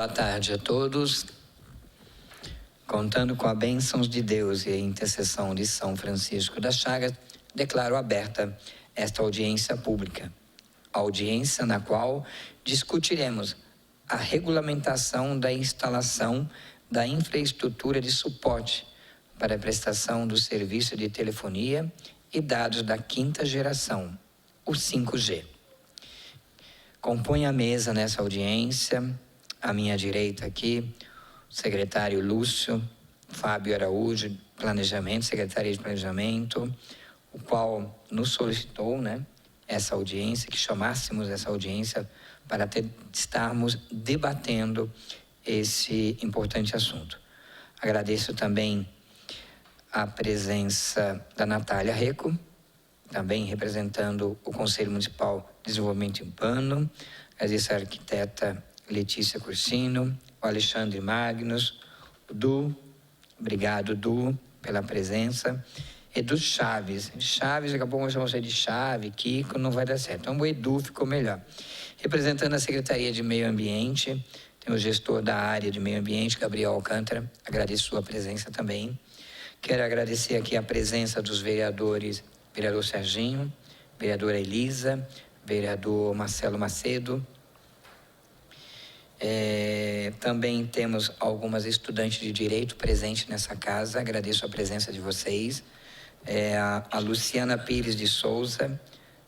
Boa tarde a todos. Contando com a bênção de Deus e a intercessão de São Francisco das Chagas, declaro aberta esta audiência pública. Audiência na qual discutiremos a regulamentação da instalação da infraestrutura de suporte para a prestação do serviço de telefonia e dados da quinta geração, o 5G. Compõe a mesa nessa audiência, à minha direita aqui, o secretário Lúcio Fábio Araújo, Planejamento, Secretaria de Planejamento, o qual nos solicitou, essa audiência, que chamássemos essa audiência para estarmos debatendo esse importante assunto. Agradeço também a presença da Natália Reco, também representando o Conselho Municipal de Desenvolvimento Urbano, agradeço a arquiteta Letícia Cursino, o Alexandre Magnus, o Du, obrigado Du pela presença, Edu Chaves, daqui a pouco eu chamo você de Chave, Kiko, não vai dar certo, então o Edu ficou melhor. Representando a Secretaria de Meio Ambiente, tem o gestor da área de Meio Ambiente, Gabriel Alcântara, agradeço sua presença também. Quero agradecer aqui a presença dos vereadores, vereador Serginho, vereadora Elisa, vereador Marcelo Macedo. Também temos algumas estudantes de Direito presentes nessa casa, agradeço a presença de vocês. A Luciana Pires de Souza,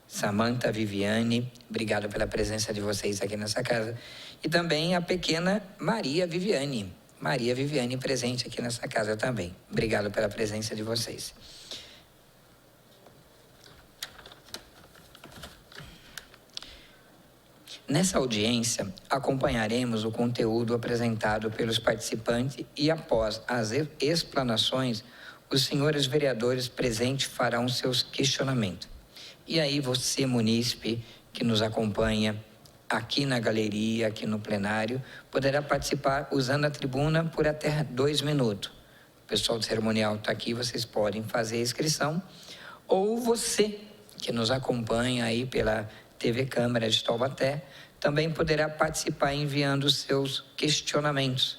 Samanta Viviane, obrigado pela presença de vocês aqui nessa casa. E também a pequena Maria Viviane presente aqui nessa casa também. Obrigado pela presença de vocês. Nessa audiência, acompanharemos o conteúdo apresentado pelos participantes e, após as explanações, os senhores vereadores presentes farão seus questionamentos. E aí você, munícipe, que nos acompanha aqui na galeria, aqui no plenário, poderá participar usando a tribuna por até 2 minutos. O pessoal do cerimonial está aqui, vocês podem fazer a inscrição. Ou você, que nos acompanha aí pela TV Câmara de Taubaté, também poderá participar enviando os seus questionamentos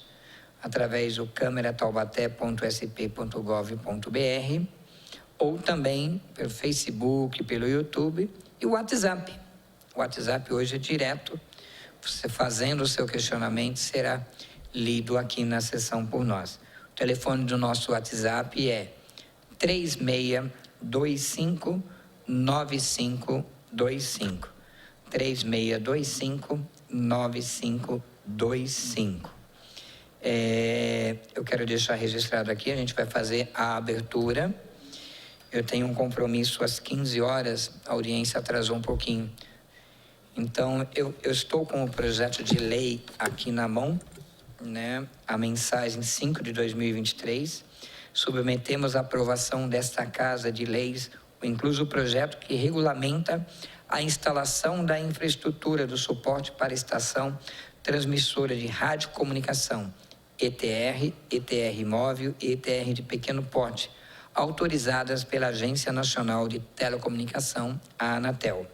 através do camerataubaté.sp.gov.br ou também pelo Facebook, pelo YouTube e o WhatsApp. O WhatsApp hoje é direto, você fazendo o seu questionamento será lido aqui na sessão por nós. O telefone do nosso WhatsApp é 3625-9525. 3625-9525. Eu quero deixar registrado aqui, a gente vai fazer a abertura. Eu tenho um compromisso às 15 horas, a audiência atrasou um pouquinho. Então, eu estou com o projeto de lei aqui na mão, a mensagem 5 de 2023. Submetemos à aprovação desta Casa de Leis, incluso o projeto que regulamenta a instalação da infraestrutura do suporte para a estação transmissora de radiocomunicação, ETR, ETR móvel e ETR de pequeno porte, autorizadas pela Agência Nacional de Telecomunicação, a Anatel.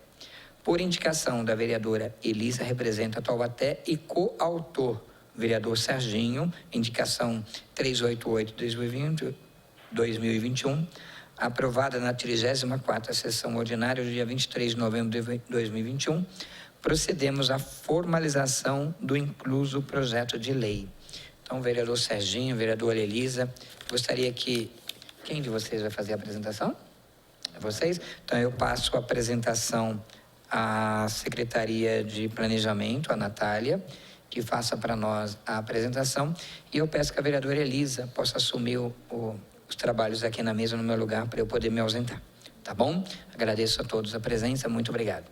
Por indicação da vereadora Elisa, representa Taubaté, e coautor, vereador Serginho, indicação 388/2021, aprovada na 34ª sessão ordinária do dia 23 de novembro de 2021, procedemos à formalização do incluso projeto de lei. Então, vereador Serginho, vereadora Elisa, gostaria que... Quem de vocês vai fazer a apresentação? Vocês? Então, eu passo a apresentação à Secretaria de Planejamento, a Natália, que faça para nós a apresentação, e eu peço que a vereadora Elisa possa assumir os trabalhos aqui na mesa no meu lugar para eu poder me ausentar. Tá bom? Agradeço a todos a presença, muito obrigado.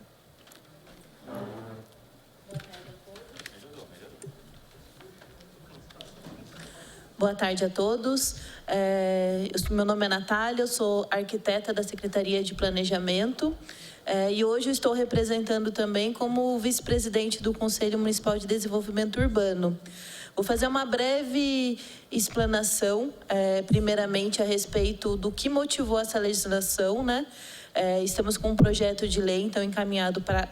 Boa tarde a todos. Meu nome é Natália, eu sou arquiteta da Secretaria de Planejamento e hoje eu estou representando também como vice-presidente do Conselho Municipal de Desenvolvimento Urbano. Vou fazer uma breve explanação, primeiramente a respeito do que motivou essa legislação, Estamos com um projeto de lei, então, encaminhado para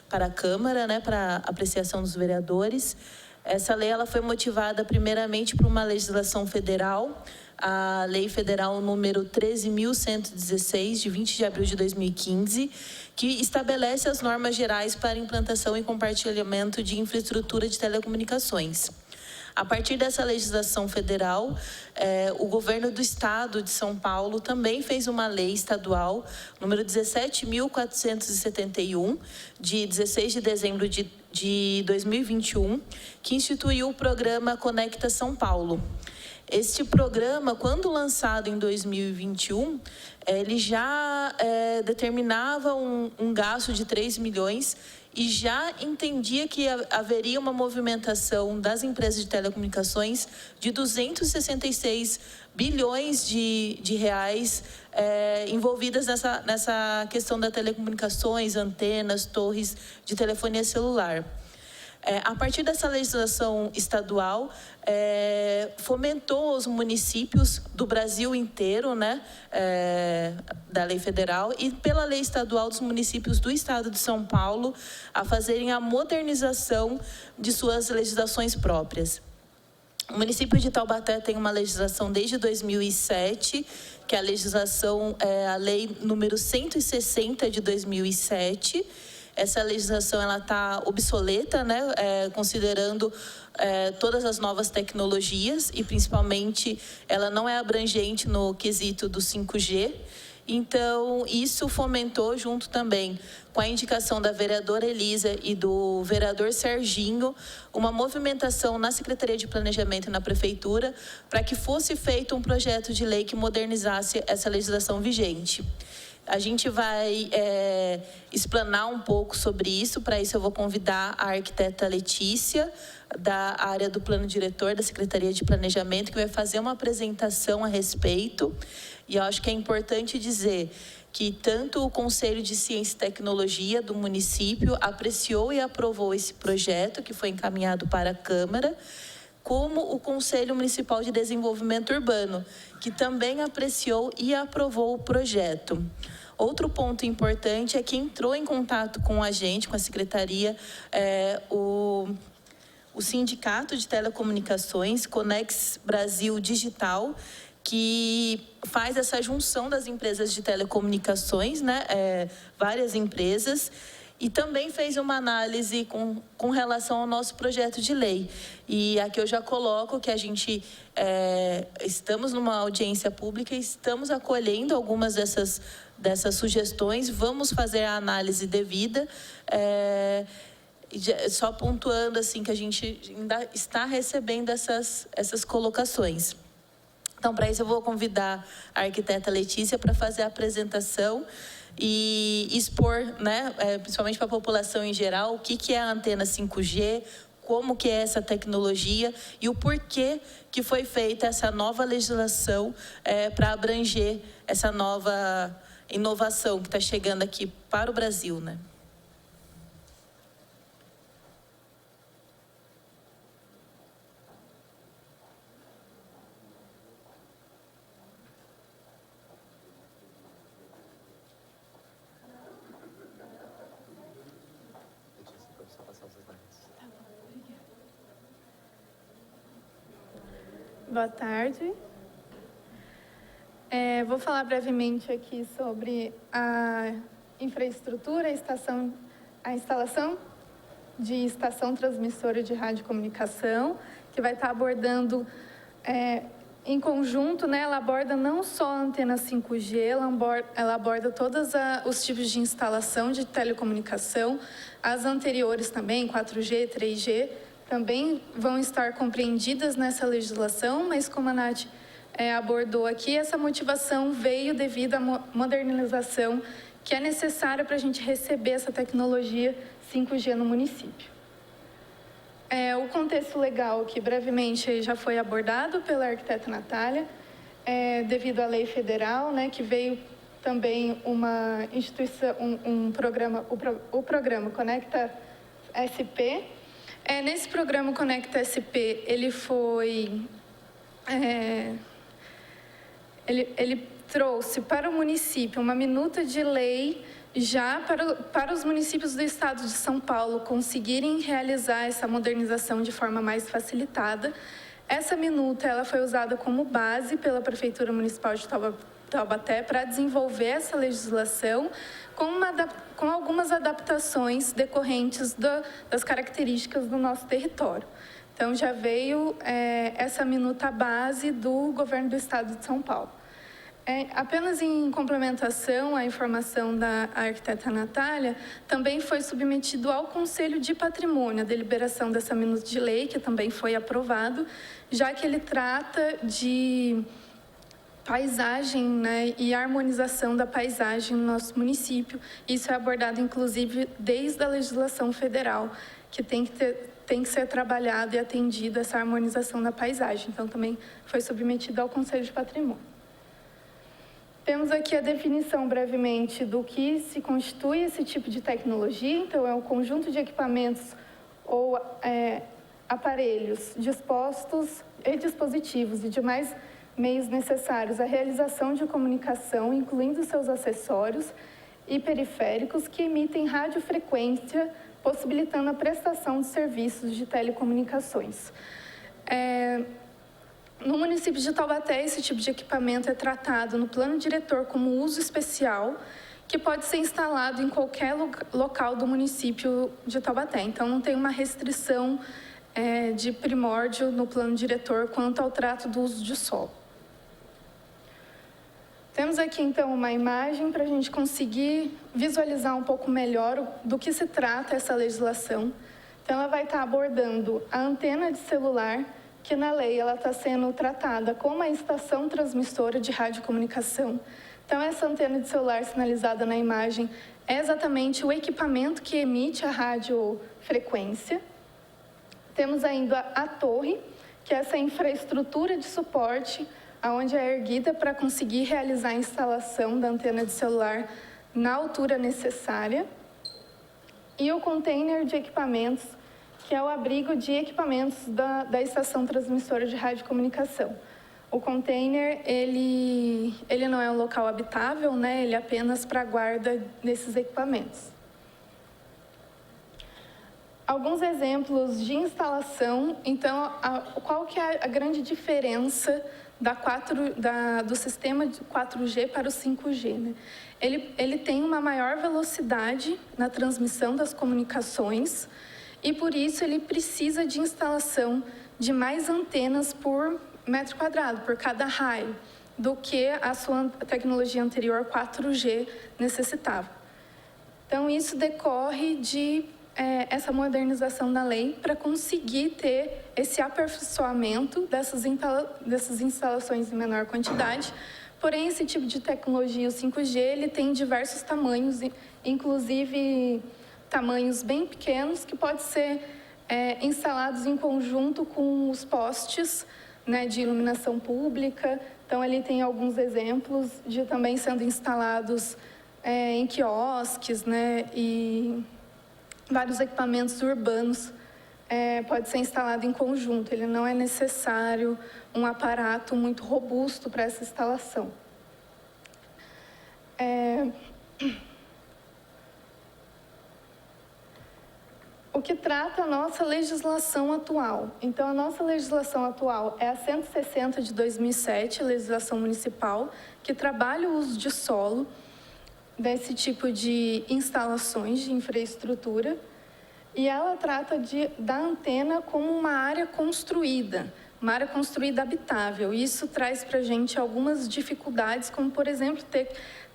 a Câmara, para apreciação dos vereadores. Essa lei ela foi motivada primeiramente por uma legislação federal, a Lei Federal número 13.116, de 20 de abril de 2015, que estabelece as normas gerais para implantação e compartilhamento de infraestrutura de telecomunicações. A partir dessa legislação federal, o governo do estado de São Paulo também fez uma lei estadual, número 17.471, de 16 de dezembro de 2021, que instituiu o programa Conecta São Paulo. Este programa, quando lançado em 2021, ele já determinava um gasto de 3 milhões e já entendia que haveria uma movimentação das empresas de telecomunicações de 266 bilhões de reais envolvidas nessa questão das telecomunicações, antenas, torres de telefonia celular. A partir dessa legislação estadual, fomentou os municípios do Brasil inteiro, né, da lei federal, e pela lei estadual dos municípios do estado de São Paulo, a fazerem a modernização de suas legislações próprias. O município de Taubaté tem uma legislação desde 2007, que é a legislação, a lei número 160 de 2007, essa legislação está obsoleta, né, considerando todas as novas tecnologias e, principalmente, ela não é abrangente no quesito do 5G. Então, isso fomentou, junto também com a indicação da vereadora Elisa e do vereador Serginho, uma movimentação na Secretaria de Planejamento e na Prefeitura para que fosse feito um projeto de lei que modernizasse essa legislação vigente. A gente vai explanar um pouco sobre isso. Para isso, eu vou convidar a arquiteta Letícia, da área do plano diretor da Secretaria de Planejamento, que vai fazer uma apresentação a respeito. E eu acho que é importante dizer que tanto o Conselho de Ciência e Tecnologia do município apreciou e aprovou esse projeto, que foi encaminhado para a Câmara, como o Conselho Municipal de Desenvolvimento Urbano, que também apreciou e aprovou o projeto. Outro ponto importante é que entrou em contato com a gente, com a Secretaria, o Sindicato de Telecomunicações, Conex Brasil Digital, que faz essa junção das empresas de telecomunicações, né, várias empresas, e também fez uma análise com relação ao nosso projeto de lei. E aqui eu já coloco que a gente estamos numa audiência pública e estamos acolhendo algumas dessas sugestões, vamos fazer a análise devida, só pontuando assim que a gente ainda está recebendo essas colocações. Então, para isso eu vou convidar a arquiteta Letícia para fazer a apresentação e expor, né, principalmente para a população em geral, o que é a antena 5G, como que é essa tecnologia e o porquê que foi feita essa nova legislação para abranger essa nova inovação que está chegando aqui para o Brasil, né? Boa tarde. Vou falar brevemente aqui sobre a infraestrutura, a instalação de estação transmissora de radiocomunicação, que vai estar abordando em conjunto, né? Ela aborda não só a antena 5G, ela aborda todos os tipos de instalação de telecomunicação, as anteriores também, 4G, 3G, também vão estar compreendidas nessa legislação, mas como a Nath abordou aqui, essa motivação veio devido à modernização que é necessária para a gente receber essa tecnologia 5G no município. O contexto legal, que brevemente já foi abordado pela arquiteta Natália, devido à lei federal, né, que veio também uma instituição, um programa, o programa Conecta SP. Nesse programa Conecta SP, ele foi... ele trouxe para o município uma minuta de lei Já para os municípios do estado de São Paulo conseguirem realizar essa modernização de forma mais facilitada, essa minuta ela foi usada como base pela Prefeitura Municipal de Taubaté para desenvolver essa legislação com algumas adaptações decorrentes das características do nosso território. Então, já veio essa minuta base do governo do estado de São Paulo. Apenas em complementação à informação da arquiteta Natália, também foi submetido ao Conselho de Patrimônio a deliberação dessa minuta de lei, que também foi aprovado, já que ele trata de paisagem, né, e harmonização da paisagem no nosso município. Isso é abordado, inclusive, desde a legislação federal, que tem que ser trabalhado e atendido essa harmonização da paisagem. Então, também foi submetido ao Conselho de Patrimônio. Temos aqui a definição, brevemente, do que se constitui esse tipo de tecnologia. Então, é um conjunto de equipamentos ou aparelhos dispostos e dispositivos e demais meios necessários à realização de comunicação, incluindo seus acessórios e periféricos, que emitem radiofrequência, possibilitando a prestação de serviços de telecomunicações. No município de Taubaté, esse tipo de equipamento é tratado no plano diretor como uso especial, que pode ser instalado em qualquer local do município de Taubaté. Então, não tem uma restrição de primórdio no plano diretor quanto ao trato do uso de solo. Temos aqui, então, uma imagem para a gente conseguir visualizar um pouco melhor do que se trata essa legislação. Então, ela vai estar abordando a antena de celular, que na lei ela está sendo tratada como a estação transmissora de radiocomunicação. Então, essa antena de celular sinalizada na imagem é exatamente o equipamento que emite a radiofrequência. Temos ainda a torre, que é essa infraestrutura de suporte, onde é erguida para conseguir realizar a instalação da antena de celular na altura necessária. E o container de equipamentos, que é o abrigo de equipamentos da estação transmissora de radiocomunicação. O container, ele não é um local habitável, né? Ele é apenas para a guarda desses equipamentos. Alguns exemplos de instalação. Então, qual que é a grande diferença do sistema de 4G para o 5G? Né? Ele tem uma maior velocidade na transmissão das comunicações e, por isso, ele precisa de instalação de mais antenas por metro quadrado, por cada raio, do que a sua tecnologia anterior 4G necessitava. Então, isso decorre de essa modernização da lei para conseguir ter esse aperfeiçoamento dessas instalações em menor quantidade. Porém, esse tipo de tecnologia, o 5G, ele tem diversos tamanhos, inclusive tamanhos bem pequenos, que podem ser instalados em conjunto com os postes, né, de iluminação pública. Então, ele tem alguns exemplos de também sendo instalados em quiosques, né, e vários equipamentos urbanos pode ser instalado em conjunto. Ele não é necessário um aparato muito robusto para essa instalação. O que trata a nossa legislação atual. Então, a nossa legislação atual é a 160 de 2007, legislação municipal, que trabalha o uso de solo desse tipo de instalações de infraestrutura, e ela trata da antena como uma área construída habitável. Isso traz para a gente algumas dificuldades, como, por exemplo,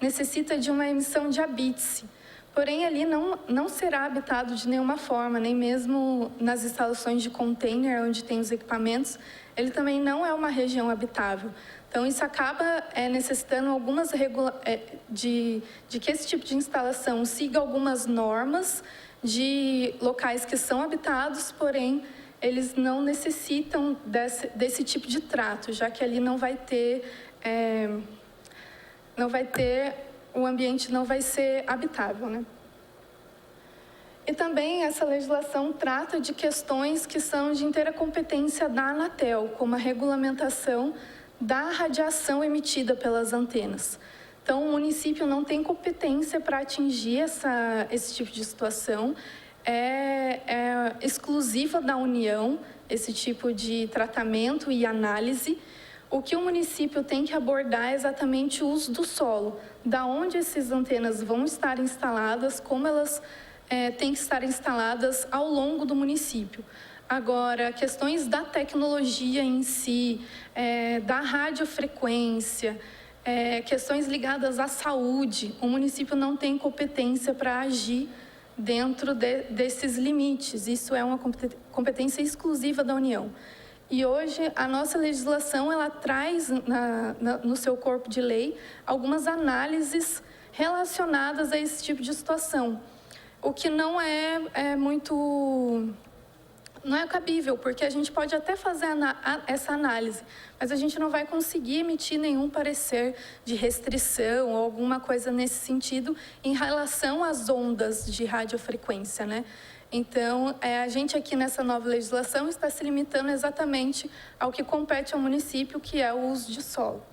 necessita de uma emissão de habite-se. Porém, ali não será habitado de nenhuma forma, nem mesmo nas instalações de container, onde tem os equipamentos, ele também não é uma região habitável. Então, isso acaba necessitando algumas de que esse tipo de instalação siga algumas normas de locais que são habitados, porém, eles não necessitam desse tipo de trato, já que ali o ambiente não vai ser habitável, né? E também essa legislação trata de questões que são de inteira competência da Anatel, como a regulamentação da radiação emitida pelas antenas. Então, o município não tem competência para atingir esse tipo de situação. É exclusiva da União esse tipo de tratamento e análise. O que o município tem que abordar é exatamente o uso do solo, da onde essas antenas vão estar instaladas, como elas têm que estar instaladas ao longo do município. Agora, questões da tecnologia em si, da radiofrequência, questões ligadas à saúde, o município não tem competência para agir dentro desses limites. Isso é uma competência exclusiva da União. E hoje a nossa legislação ela traz no seu corpo de lei algumas análises relacionadas a esse tipo de situação, o que não não é cabível, porque a gente pode até fazer essa análise, mas a gente não vai conseguir emitir nenhum parecer de restrição ou alguma coisa nesse sentido em relação às ondas de radiofrequência, né? Então, a gente aqui nessa nova legislação está se limitando exatamente ao que compete ao município, que é o uso de solo.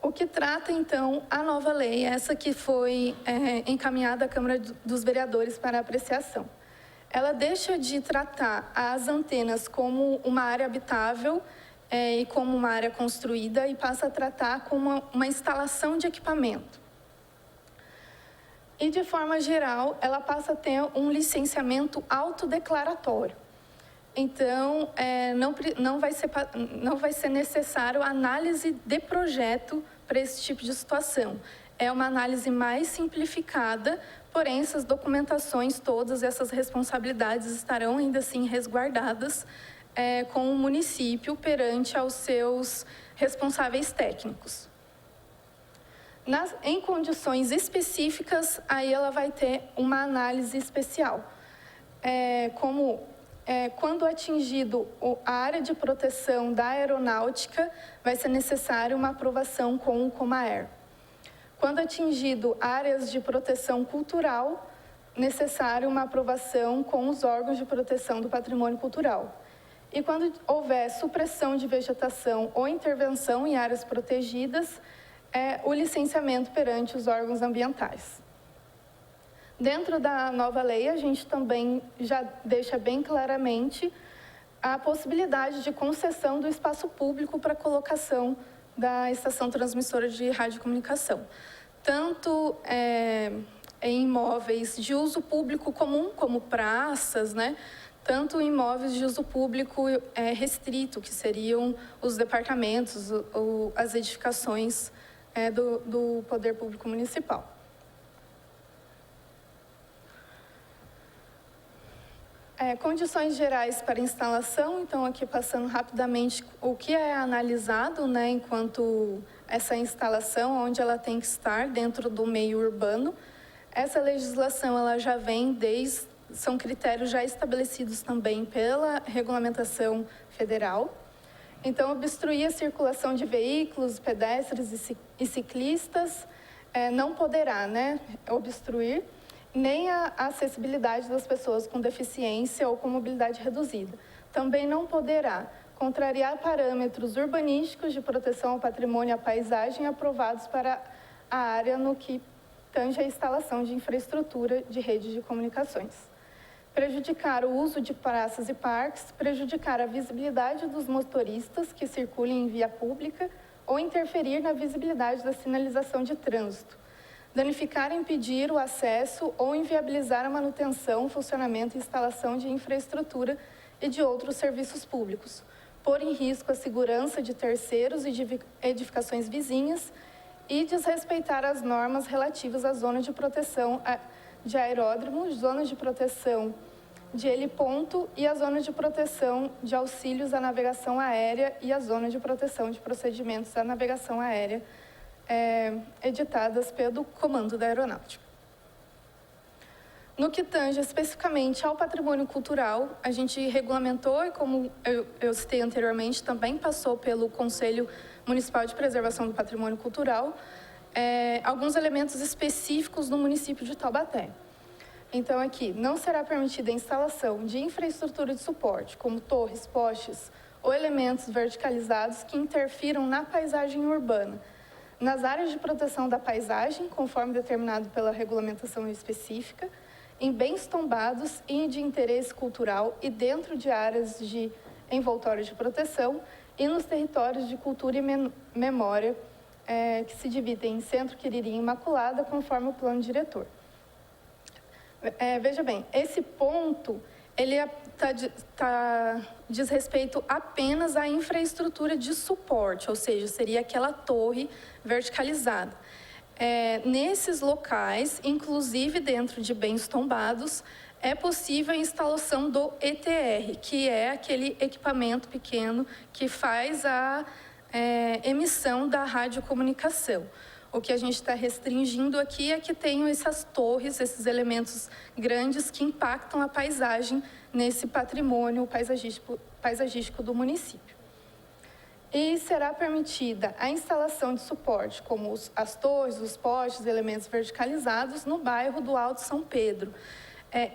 O que trata, então, a nova lei, essa que foi encaminhada à Câmara dos Vereadores para apreciação. Ela deixa de tratar as antenas como uma área habitável e como uma área construída e passa a tratar como uma instalação de equipamento. E, de forma geral, ela passa a ter um licenciamento autodeclaratório. Então, não vai ser necessário análise de projeto para esse tipo de situação. É uma análise mais simplificada, porém, essas documentações todas, essas responsabilidades estarão ainda assim resguardadas com o município perante aos seus responsáveis técnicos. Em condições específicas, aí ela vai ter uma análise especial. Quando atingido a área de proteção da aeronáutica, vai ser necessário uma aprovação com o Comaer. Quando atingido áreas de proteção cultural, necessário uma aprovação com os órgãos de proteção do patrimônio cultural. E quando houver supressão de vegetação ou intervenção em áreas protegidas, o licenciamento perante os órgãos ambientais. Dentro da nova lei, a gente também já deixa bem claramente a possibilidade de concessão do espaço público para colocação da estação transmissora de radiocomunicação, tanto em imóveis de uso público comum, como praças, né? Tanto em imóveis de uso público restrito, que seriam os departamentos ou as edificações do Poder Público Municipal. Condições gerais para instalação, então aqui passando rapidamente o que é analisado, né, enquanto essa instalação, onde ela tem que estar dentro do meio urbano. Essa legislação ela já vem são critérios já estabelecidos também pela regulamentação federal. Então, obstruir a circulação de veículos, pedestres e ciclistas não poderá, né, obstruir, nem a acessibilidade das pessoas com deficiência ou com mobilidade reduzida. Também não poderá contrariar parâmetros urbanísticos de proteção ao patrimônio e à paisagem aprovados para a área no que tange a instalação de infraestrutura de redes de comunicações. Prejudicar o uso de praças e parques, prejudicar a visibilidade dos motoristas que circulem em via pública ou interferir na visibilidade da sinalização de trânsito. Danificar, impedir o acesso ou inviabilizar a manutenção, funcionamento e instalação de infraestrutura e de outros serviços públicos. Pôr em risco a segurança de terceiros e de edificações vizinhas e desrespeitar as normas relativas à zona de proteção de aeródromo, zona de proteção de heliponto e a zona de proteção de auxílios à navegação aérea e a zona de proteção de procedimentos à navegação aérea, editadas pelo Comando da Aeronáutica. No que tange especificamente ao patrimônio cultural, a gente regulamentou, e como eu citei anteriormente, também passou pelo Conselho Municipal de Preservação do Patrimônio Cultural, alguns elementos específicos no município de Taubaté. Então, aqui, não será permitida a instalação de infraestrutura de suporte, como torres, postes ou elementos verticalizados que interfiram na paisagem urbana, nas áreas de proteção da paisagem, conforme determinado pela regulamentação específica, em bens tombados e de interesse cultural e dentro de áreas de envoltório de proteção e nos territórios de cultura e memória, que se dividem em Centro Quiriri e Imaculada, conforme o plano diretor. Veja bem, esse ponto, ele diz respeito apenas à infraestrutura de suporte, ou seja, seria aquela torre verticalizada. Nesses locais, inclusive dentro de bens tombados, é possível a instalação do ETR, que é aquele equipamento pequeno que faz a emissão da radiocomunicação. O que a gente está restringindo aqui é que tenham essas torres, esses elementos grandes que impactam a paisagem nesse patrimônio paisagístico do município. E será permitida a instalação de suporte, como as torres, os postes, elementos verticalizados, no bairro do Alto São Pedro,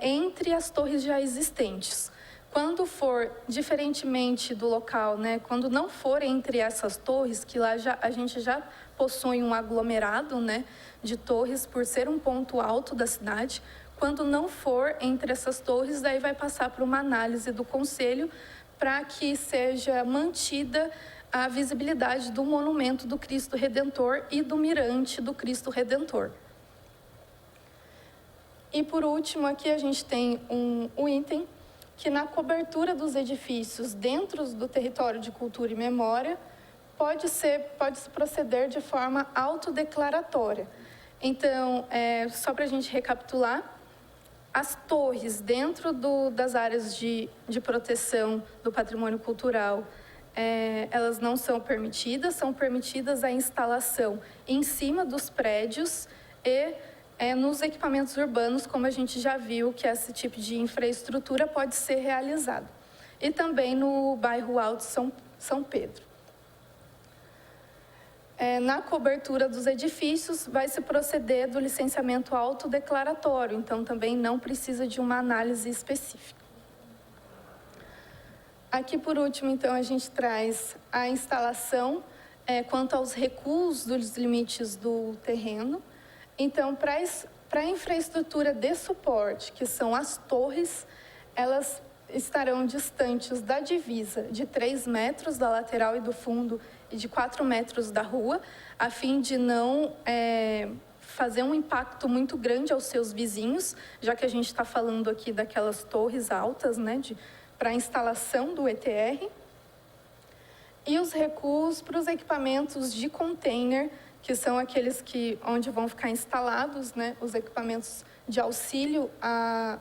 entre as torres já existentes. Quando for, diferentemente do local, né, quando não for entre essas torres, que lá a gente já possui um aglomerado, né, de torres, por ser um ponto alto da cidade, quando não for entre essas torres, daí vai passar por uma análise do Conselho para que seja mantida a visibilidade do monumento do Cristo Redentor e do mirante do Cristo Redentor. E por último, aqui a gente tem um item que na cobertura dos edifícios dentro do território de cultura e memória pode-se proceder de forma autodeclaratória. Então, só para a gente recapitular, as torres dentro das áreas de proteção do patrimônio cultural, elas não são permitidas a instalação em cima dos prédios e nos equipamentos urbanos, como a gente já viu que esse tipo de infraestrutura pode ser realizado. E também no bairro Alto São Pedro. Na cobertura dos edifícios, vai se proceder do licenciamento autodeclaratório, então também não precisa de uma análise específica. Aqui, por último, então, a gente traz a instalação quanto aos recuos dos limites do terreno. Então, para a infraestrutura de suporte, que são as torres, elas estarão distantes da divisa de 3 metros da lateral e do fundo e de 4 metros da rua, a fim de não fazer um impacto muito grande aos seus vizinhos, já que a gente está falando aqui daquelas torres altas, né, para a instalação do ETR. E os recuos para os equipamentos de container, que são aqueles onde vão ficar instalados, né, os equipamentos de auxílio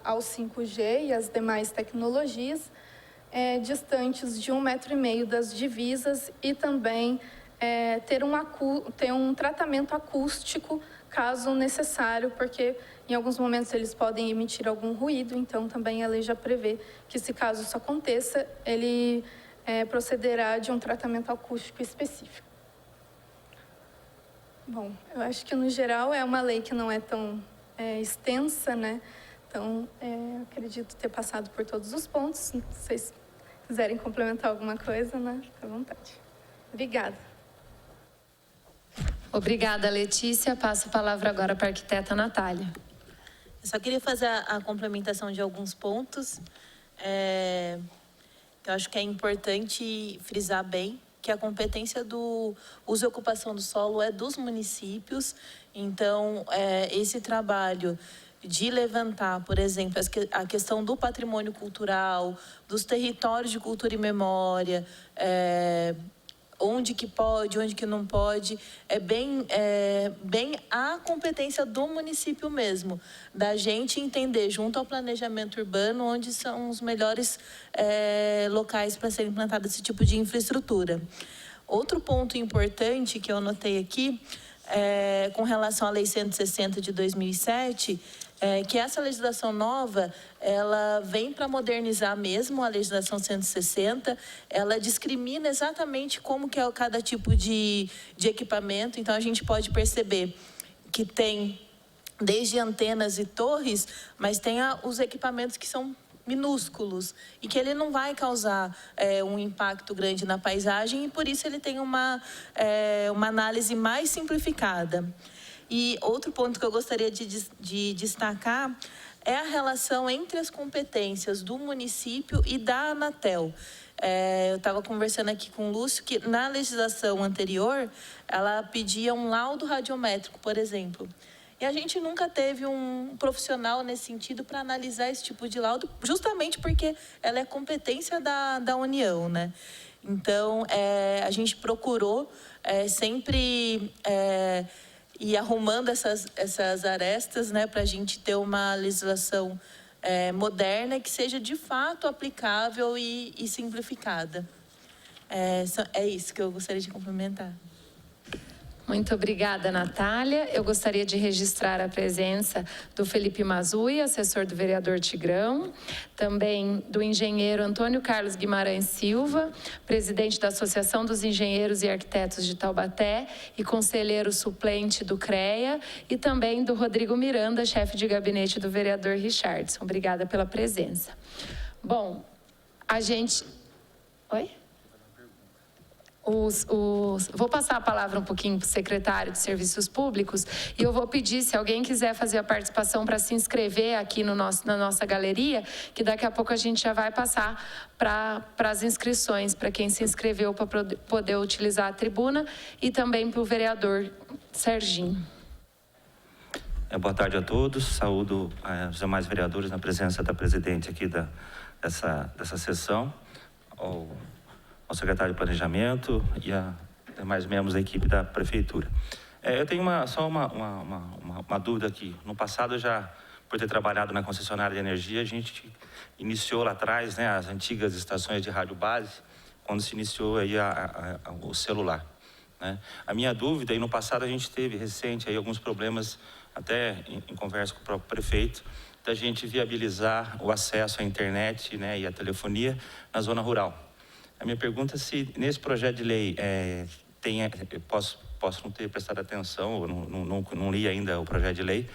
ao 5G e às demais tecnologias, distantes de 1,5 metro das divisas e também ter um tratamento acústico, caso necessário, porque em alguns momentos eles podem emitir algum ruído, então também a lei já prevê que, se caso isso aconteça, ele procederá de um tratamento acústico específico. Bom, eu acho que, no geral, é uma lei que não é tão extensa, né? Então, acredito ter passado por todos os pontos. Se vocês quiserem complementar alguma coisa, né? Fica à vontade. Obrigada. Obrigada, Letícia. Passo a palavra agora para a arquiteta Natália. Eu só queria fazer a complementação de alguns pontos. Eu acho que é importante frisar bem que a competência do uso e ocupação do solo é dos municípios. Então, esse trabalho de levantar, por exemplo, a questão do patrimônio cultural, dos territórios de cultura e memória, onde que pode, onde que não pode, é bem a competência do município mesmo, da gente entender, junto ao planejamento urbano, onde são os melhores locais para ser implantado esse tipo de infraestrutura. Outro ponto importante que eu anotei aqui, com relação à Lei 160 de 2007, que essa legislação nova, ela vem para modernizar mesmo a legislação 160, ela discrimina exatamente como que é cada tipo de equipamento. Então, a gente pode perceber que tem desde antenas e torres, mas tem os equipamentos que são minúsculos e que ele não vai causar um impacto grande na paisagem e por isso ele tem uma análise mais simplificada. E outro ponto que eu gostaria de destacar é a relação entre as competências do município e da Anatel. Eu estava conversando aqui com o Lúcio que na legislação anterior ela pedia um laudo radiométrico, por exemplo. E a gente nunca teve um profissional nesse sentido para analisar esse tipo de laudo, justamente porque ela é competência da União, né? Então, a gente procurou sempre ir arrumando essas arestas, né, para a gente ter uma legislação moderna que seja de fato aplicável e simplificada. É isso que eu gostaria de complementar. Muito obrigada, Natália. Eu gostaria de registrar a presença do Felipe Mazui, assessor do vereador Tigrão, também do engenheiro Antônio Carlos Guimarães Silva, presidente da Associação dos Engenheiros e Arquitetos de Taubaté e conselheiro suplente do CREA, e também do Rodrigo Miranda, chefe de gabinete do vereador Richardson. Obrigada pela presença. Bom, a gente... Oi? Vou passar a palavra um pouquinho para o secretário de Serviços Públicos e eu vou pedir, se alguém quiser fazer a participação para se inscrever aqui na nossa galeria, que daqui a pouco a gente já vai passar para as inscrições, para quem se inscreveu para poder utilizar a tribuna e também para o vereador Serginho. Boa tarde a todos, saúdo os demais vereadores na presença da presidente aqui dessa sessão, ao secretário de Planejamento e a demais membros da equipe da Prefeitura. Eu tenho só uma dúvida aqui. No passado, por ter trabalhado na concessionária de energia, a gente iniciou lá atrás, né, as antigas estações de rádio base, quando se iniciou aí o celular, né? A minha dúvida, e no passado a gente teve recente aí alguns problemas, até em conversa com o próprio prefeito, da gente viabilizar o acesso à internet, né, e à telefonia na zona rural. A minha pergunta é se nesse projeto de lei posso não ter prestado atenção, ou não li ainda o projeto de lei.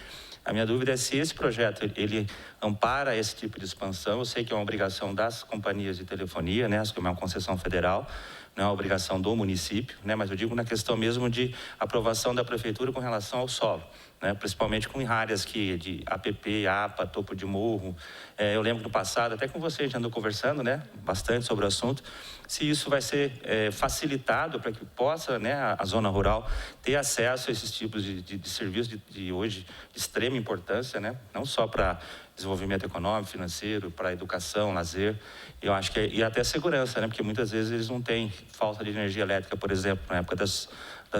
A minha dúvida é se esse projeto ele ampara esse tipo de expansão. Eu sei que é uma obrigação das companhias de telefonia, né, como é uma concessão federal, não é uma obrigação do município, né, mas eu digo na questão mesmo de aprovação da prefeitura com relação ao solo, né, principalmente com áreas de APP, APA, topo de morro. Eu lembro no passado, até com você, a gente andou conversando, né, bastante sobre o assunto, se isso vai ser facilitado para que possa, né, a zona rural ter acesso a esses tipos de serviços de hoje de extrema importância, né, não só para desenvolvimento econômico, financeiro, para educação, lazer, eu acho que e até segurança, né, porque muitas vezes eles não têm falta de energia elétrica, por exemplo, na época das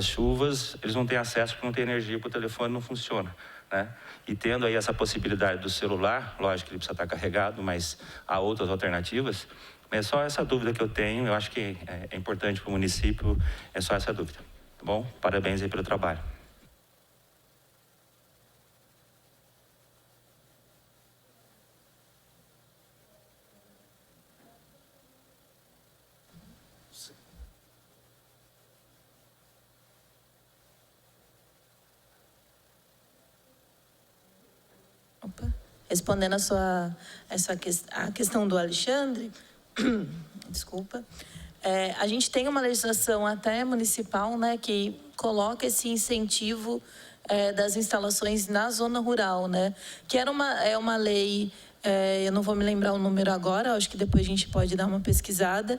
chuvas, eles não têm acesso porque não tem energia, porque o telefone não funciona, né? E tendo aí essa possibilidade do celular, lógico que ele precisa estar carregado, mas há outras alternativas. É só essa dúvida que eu tenho, eu acho que é importante para o município, é só essa dúvida, tá bom? Parabéns aí pelo trabalho. Respondendo a questão do Alexandre, desculpa, a gente tem uma legislação até municipal, né, que coloca esse incentivo das instalações na zona rural, né, que é uma lei, eu não vou me lembrar o número agora, acho que depois a gente pode dar uma pesquisada,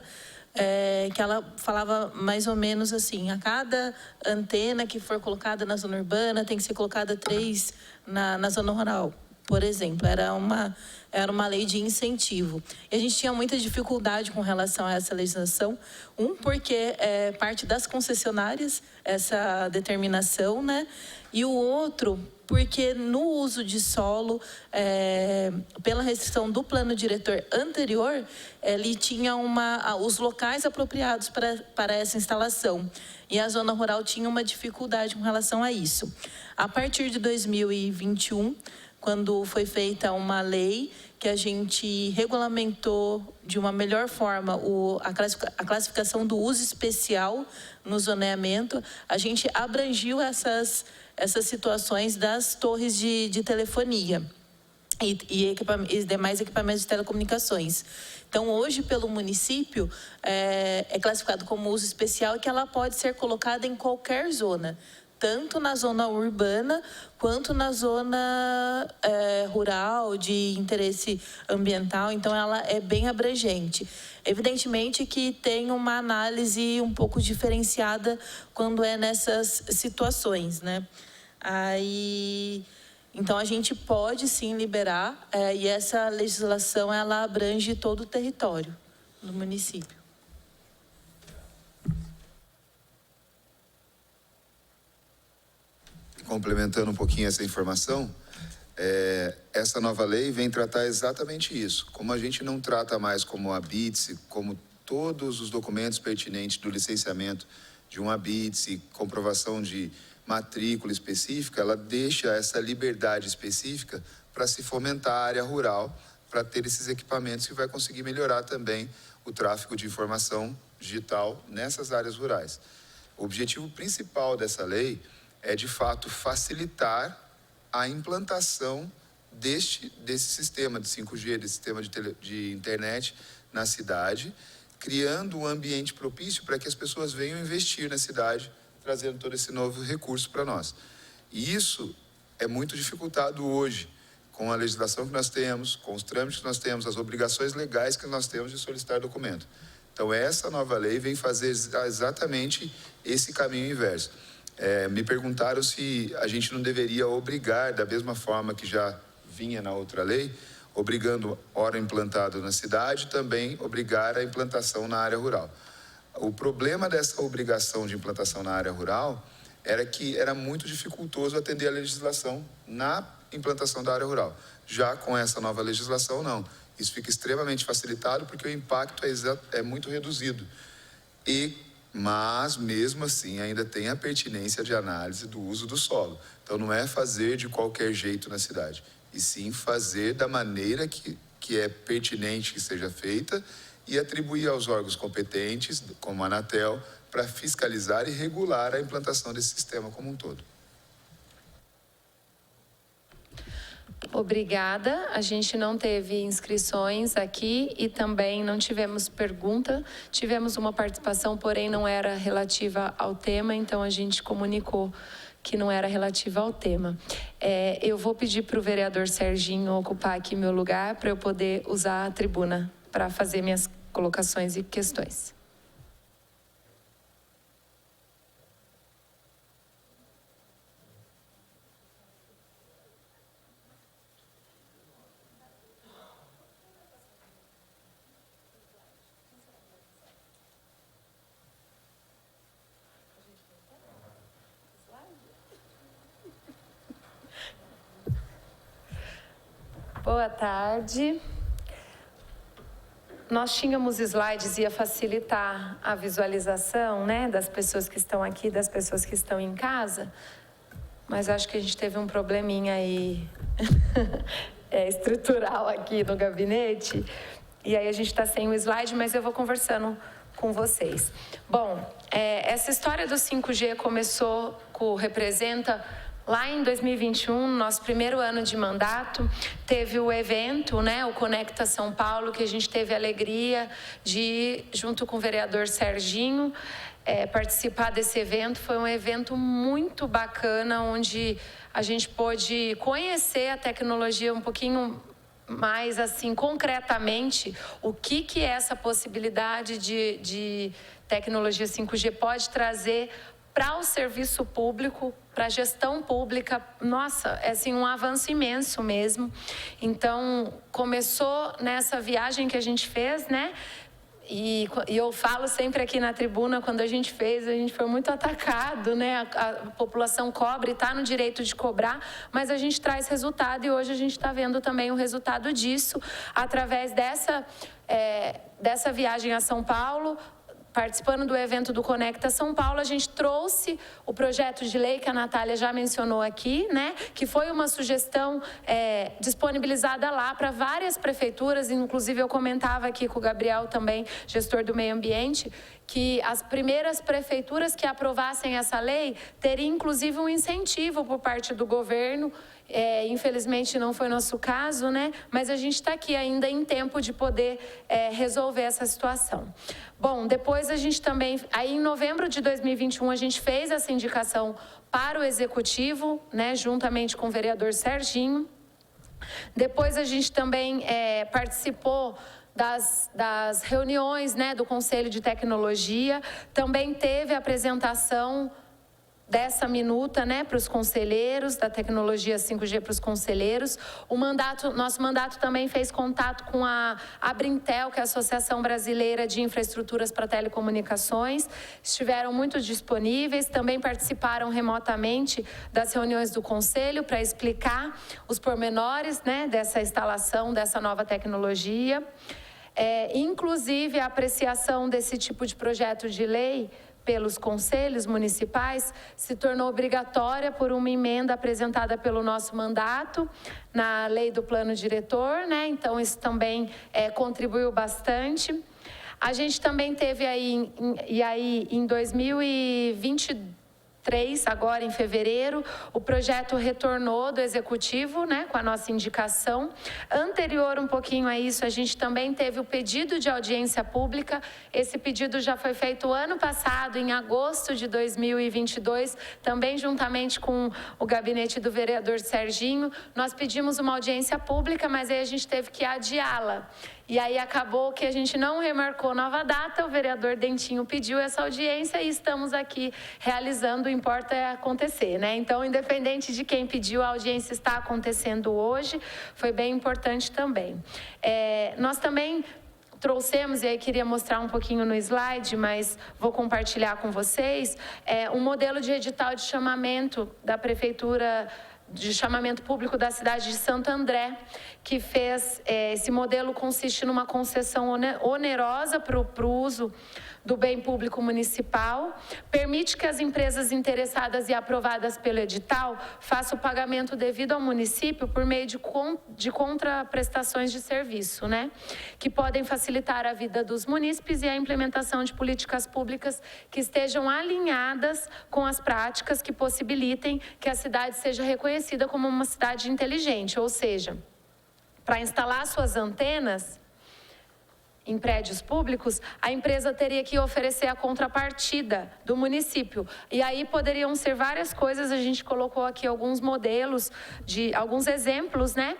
que ela falava mais ou menos assim, a cada antena que for colocada na zona urbana tem que ser colocada 3 na zona rural. Por exemplo, era uma lei de incentivo. E a gente tinha muita dificuldade com relação a essa legislação. Porque é parte das concessionárias, essa determinação, né? E o outro, porque no uso de solo, pela restrição do plano diretor anterior, ele tinha os locais apropriados para essa instalação. E a zona rural tinha uma dificuldade com relação a isso. A partir de 2021, quando foi feita uma lei que a gente regulamentou de uma melhor forma a classificação do uso especial no zoneamento, a gente abrangiu essas situações das torres de telefonia. e demais equipamentos de telecomunicações. Então, hoje, pelo município, é classificado como uso especial, que ela pode ser colocada em qualquer zona, tanto na zona urbana quanto na zona rural, de interesse ambiental. Então, ela é bem abrangente. Evidentemente que tem uma análise um pouco diferenciada quando é nessas situações, né? Então, a gente pode, sim, liberar, e essa legislação, ela abrange todo o território do município. Complementando um pouquinho essa informação, essa nova lei vem tratar exatamente isso. Como a gente não trata mais como a BITS, como todos os documentos pertinentes do licenciamento de uma BITS, comprovação de matrícula específica, ela deixa essa liberdade específica para se fomentar a área rural, para ter esses equipamentos que vai conseguir melhorar também o tráfego de informação digital nessas áreas rurais. O objetivo principal dessa lei é, de fato, facilitar a implantação desse sistema de 5G, desse sistema de internet na cidade, criando um ambiente propício para que as pessoas venham investir na cidade, trazendo todo esse novo recurso para nós. E isso é muito dificultado hoje, com a legislação que nós temos, com os trâmites que nós temos, as obrigações legais que nós temos de solicitar documento. Então, essa nova lei vem fazer exatamente esse caminho inverso. Me perguntaram se a gente não deveria obrigar, da mesma forma que já vinha na outra lei, obrigando hora implantado na cidade, também obrigar a implantação na área rural. O problema dessa obrigação de implantação na área rural era que era muito dificultoso atender a legislação na implantação da área rural. Já com essa nova legislação, não. Isso fica extremamente facilitado porque o impacto é muito reduzido. Mas, mesmo assim, ainda tem a pertinência de análise do uso do solo. Então, não é fazer de qualquer jeito na cidade, e sim fazer da maneira que é pertinente que seja feita e atribuir aos órgãos competentes, como a Anatel, para fiscalizar e regular a implantação desse sistema como um todo. Obrigada. A gente não teve inscrições aqui e também não tivemos pergunta. Tivemos uma participação, porém não era relativa ao tema, então a gente comunicou que não era relativa ao tema. Eu vou pedir para o vereador Serginho ocupar aqui meu lugar para eu poder usar a tribuna para fazer minhas colocações e questões. Boa tarde. Nós tínhamos slides, ia facilitar a visualização, né, das pessoas que estão aqui, das pessoas que estão em casa, mas acho que a gente teve um probleminha aí estrutural aqui no gabinete, e aí a gente está sem o slide, mas eu vou conversando com vocês. Bom, essa história do 5G começou com Representa. Lá em 2021, nosso primeiro ano de mandato, teve o evento, né, o Conecta São Paulo, que a gente teve a alegria de, junto com o vereador Serginho, participar desse evento. Foi um evento muito bacana, onde a gente pôde conhecer a tecnologia um pouquinho mais, assim, concretamente, o que é essa possibilidade de tecnologia 5G pode trazer para o serviço público, para a gestão pública. Nossa, é assim, um avanço imenso mesmo. Então, começou nessa viagem que a gente fez, né? E eu falo sempre aqui na tribuna, quando a gente fez, a gente foi muito atacado, né? A população cobra e está no direito de cobrar, mas a gente traz resultado, e hoje a gente está vendo também o resultado disso, através dessa viagem a São Paulo. Participando do evento do Conecta São Paulo, a gente trouxe o projeto de lei que a Natália já mencionou aqui, né? Que foi uma sugestão disponibilizada lá para várias prefeituras, inclusive eu comentava aqui com o Gabriel também, gestor do meio ambiente, que as primeiras prefeituras que aprovassem essa lei teriam, inclusive, um incentivo por parte do governo. Infelizmente não foi nosso caso, né? Mas a gente está aqui ainda em tempo de poder resolver essa situação. Bom, depois a gente também, aí em novembro de 2021, a gente fez essa indicação para o Executivo, né? Juntamente com o vereador Serginho. Depois a gente também participou das reuniões, né, do Conselho de Tecnologia. Também teve a apresentação dessa minuta, né, para os conselheiros, da tecnologia 5G para os conselheiros. Nosso mandato também fez contato com a Abrintel, que é a Associação Brasileira de Infraestruturas para Telecomunicações. Estiveram muito disponíveis, também participaram remotamente das reuniões do Conselho para explicar os pormenores, né, dessa instalação, dessa nova tecnologia. Inclusive, a apreciação desse tipo de projeto de lei pelos conselhos municipais se tornou obrigatória por uma emenda apresentada pelo nosso mandato na lei do plano diretor, né? Então isso também contribuiu bastante. A gente também teve aí em 2023, agora em fevereiro, o projeto retornou do Executivo, né, com a nossa indicação. Anterior um pouquinho a isso, a gente também teve o pedido de audiência pública. Esse pedido já foi feito ano passado, em agosto de 2022, também juntamente com o gabinete do vereador Serginho. Nós pedimos uma audiência pública, mas aí a gente teve que adiá-la. E aí acabou que a gente não remarcou nova data, o vereador Dentinho pediu essa audiência e estamos aqui realizando, o importa é acontecer, né? Então, independente de quem pediu, a audiência está acontecendo hoje, foi bem importante também. Nós também trouxemos, e aí queria mostrar um pouquinho no slide, mas vou compartilhar com vocês, um modelo de edital de chamamento da Prefeitura de chamamento público da cidade de Santo André, que fez, esse modelo consiste numa concessão onerosa para o uso do bem público municipal, permite que as empresas interessadas e aprovadas pelo edital façam o pagamento devido ao município por meio de contraprestações de serviço, né? Que podem facilitar a vida dos munícipes e a implementação de políticas públicas que estejam alinhadas com as práticas que possibilitem que a cidade seja reconhecida como uma cidade inteligente, ou seja, para instalar suas antenas em prédios públicos, a empresa teria que oferecer a contrapartida do município. E aí poderiam ser várias coisas, a gente colocou aqui alguns modelos, alguns exemplos, né?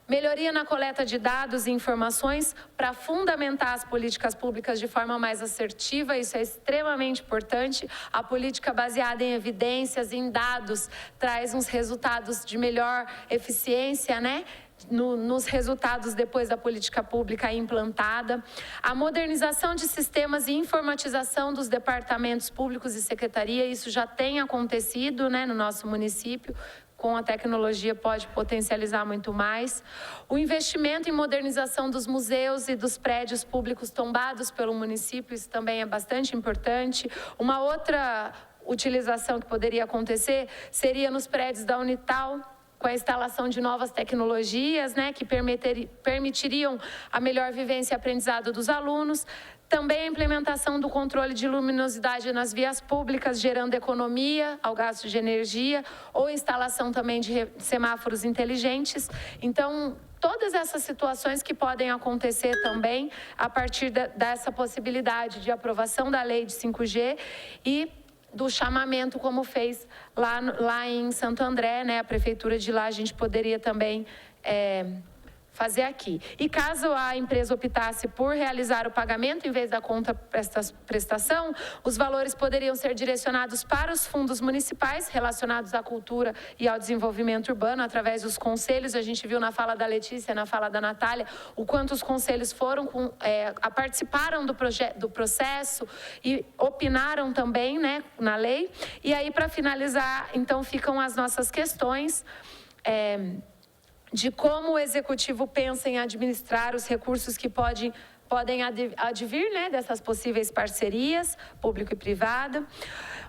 Melhoria na coleta de dados e informações para fundamentar as políticas públicas de forma mais assertiva, isso é extremamente importante. A política baseada em evidências, em dados, traz uns resultados de melhor eficiência, né? Nos resultados depois da política pública implantada. A modernização de sistemas e informatização dos departamentos públicos e secretaria, isso já tem acontecido, né, no nosso município. Com a tecnologia pode potencializar muito mais. O investimento em modernização dos museus e dos prédios públicos tombados pelo município, isso também é bastante importante. Uma outra utilização que poderia acontecer seria nos prédios da Unital, com a instalação de novas tecnologias, né, que permitiriam a melhor vivência e aprendizado dos alunos. Também a implementação do controle de luminosidade nas vias públicas, gerando economia ao gasto de energia, ou instalação também de semáforos inteligentes. Então, todas essas situações que podem acontecer também a partir dessa possibilidade de aprovação da lei de 5G e do chamamento, como fez lá em Santo André, né? A prefeitura de lá, a gente poderia também fazer aqui. E caso a empresa optasse por realizar o pagamento em vez da contraprestação, os valores poderiam ser direcionados para os fundos municipais relacionados à cultura e ao desenvolvimento urbano, através dos conselhos. A gente viu na fala da Letícia, na fala da Natália, o quanto os conselhos participaram do processo e opinaram também, né, na lei. E aí, para finalizar, então, ficam as nossas questões de como o Executivo pensa em administrar os recursos que podem podem advir, né, dessas possíveis parcerias, público e privado.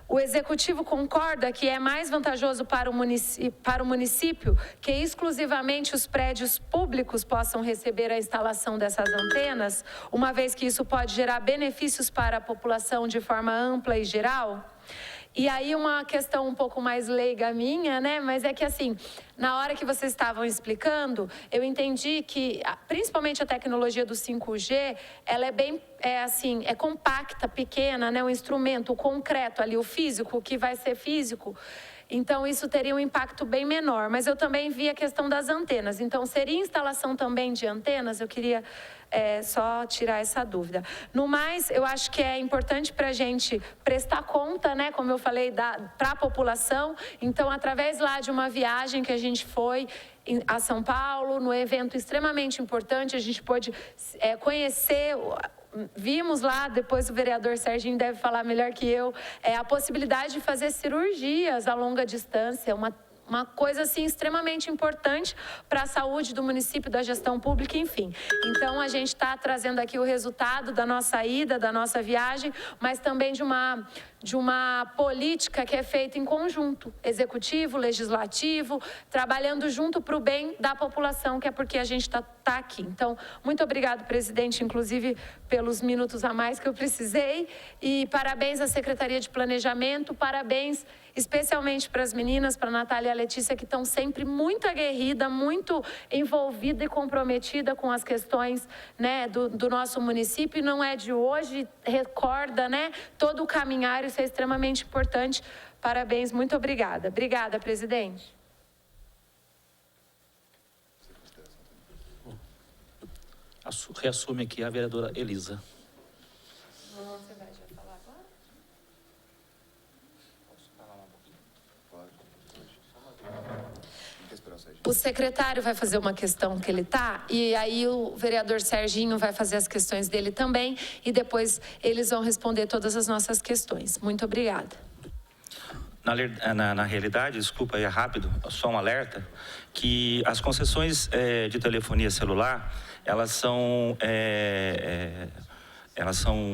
O Executivo concorda que é mais vantajoso para o município que exclusivamente os prédios públicos possam receber a instalação dessas antenas, uma vez que isso pode gerar benefícios para a população de forma ampla e geral? E aí uma questão um pouco mais leiga minha, né? Mas é que assim, na hora que vocês estavam explicando, eu entendi que, principalmente a tecnologia do 5G, ela é bem, é compacta, pequena, né? O instrumento, o concreto ali, o físico, que vai ser físico. Então, isso teria um impacto bem menor. Mas eu também vi a questão das antenas. Então, seria instalação também de antenas? Eu queria só tirar essa dúvida. No mais, eu acho que é importante para a gente prestar conta, né? Como eu falei, para a população. Então, através lá de uma viagem que a gente foi a São Paulo, no evento extremamente importante, a gente pôde conhecer... Vimos lá, depois o vereador Serginho deve falar melhor que eu, a possibilidade de fazer cirurgias a longa distância, uma coisa assim extremamente importante para a saúde do município, da gestão pública, enfim. Então, a gente está trazendo aqui o resultado da nossa ida, da nossa viagem, mas também de uma política que é feita em conjunto, executivo, legislativo, trabalhando junto para o bem da população, que é porque a gente está aqui. Então, muito obrigado, presidente, inclusive pelos minutos a mais que eu precisei, e parabéns à Secretaria de Planejamento, parabéns especialmente para as meninas, para a Natália e a Letícia, que estão sempre muito aguerrida, muito envolvida e comprometida com as questões, né, do nosso município, e não é de hoje, recorda, né, todo o caminhar, isso é extremamente importante. Parabéns, muito obrigada. Obrigada, presidente. Reassume aqui a vereadora Elisa. Você vai já falar agora? O secretário vai fazer uma questão que ele está, e aí o vereador Serginho vai fazer as questões dele também, e depois eles vão responder todas as nossas questões. Muito obrigada. Na realidade, desculpa, é rápido, só um alerta, que as concessões de telefonia celular, elas são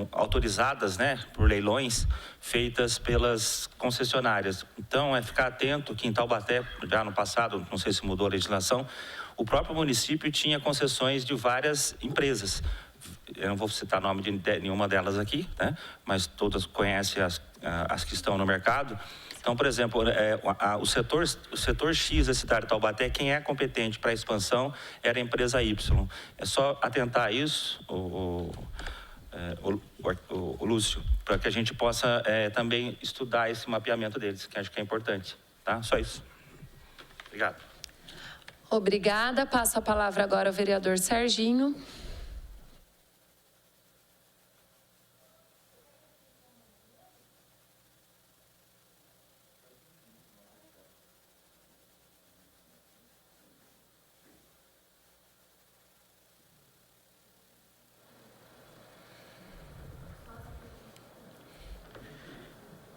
autorizadas, né, por leilões feitas pelas concessionárias. Então, ficar atento que em Taubaté, já no passado, não sei se mudou a legislação, o próprio município tinha concessões de várias empresas. Eu não vou citar o nome de nenhuma delas aqui, né, mas todas conhecem as que estão no mercado. Então, por exemplo, o setor X da cidade de Taubaté, quem é competente para a expansão era a empresa Y. É só atentar a isso, o Lúcio, para que a gente possa também estudar esse mapeamento deles, que acho que é importante, tá? Só isso. Obrigado. Obrigada. Passo a palavra agora ao vereador Serginho.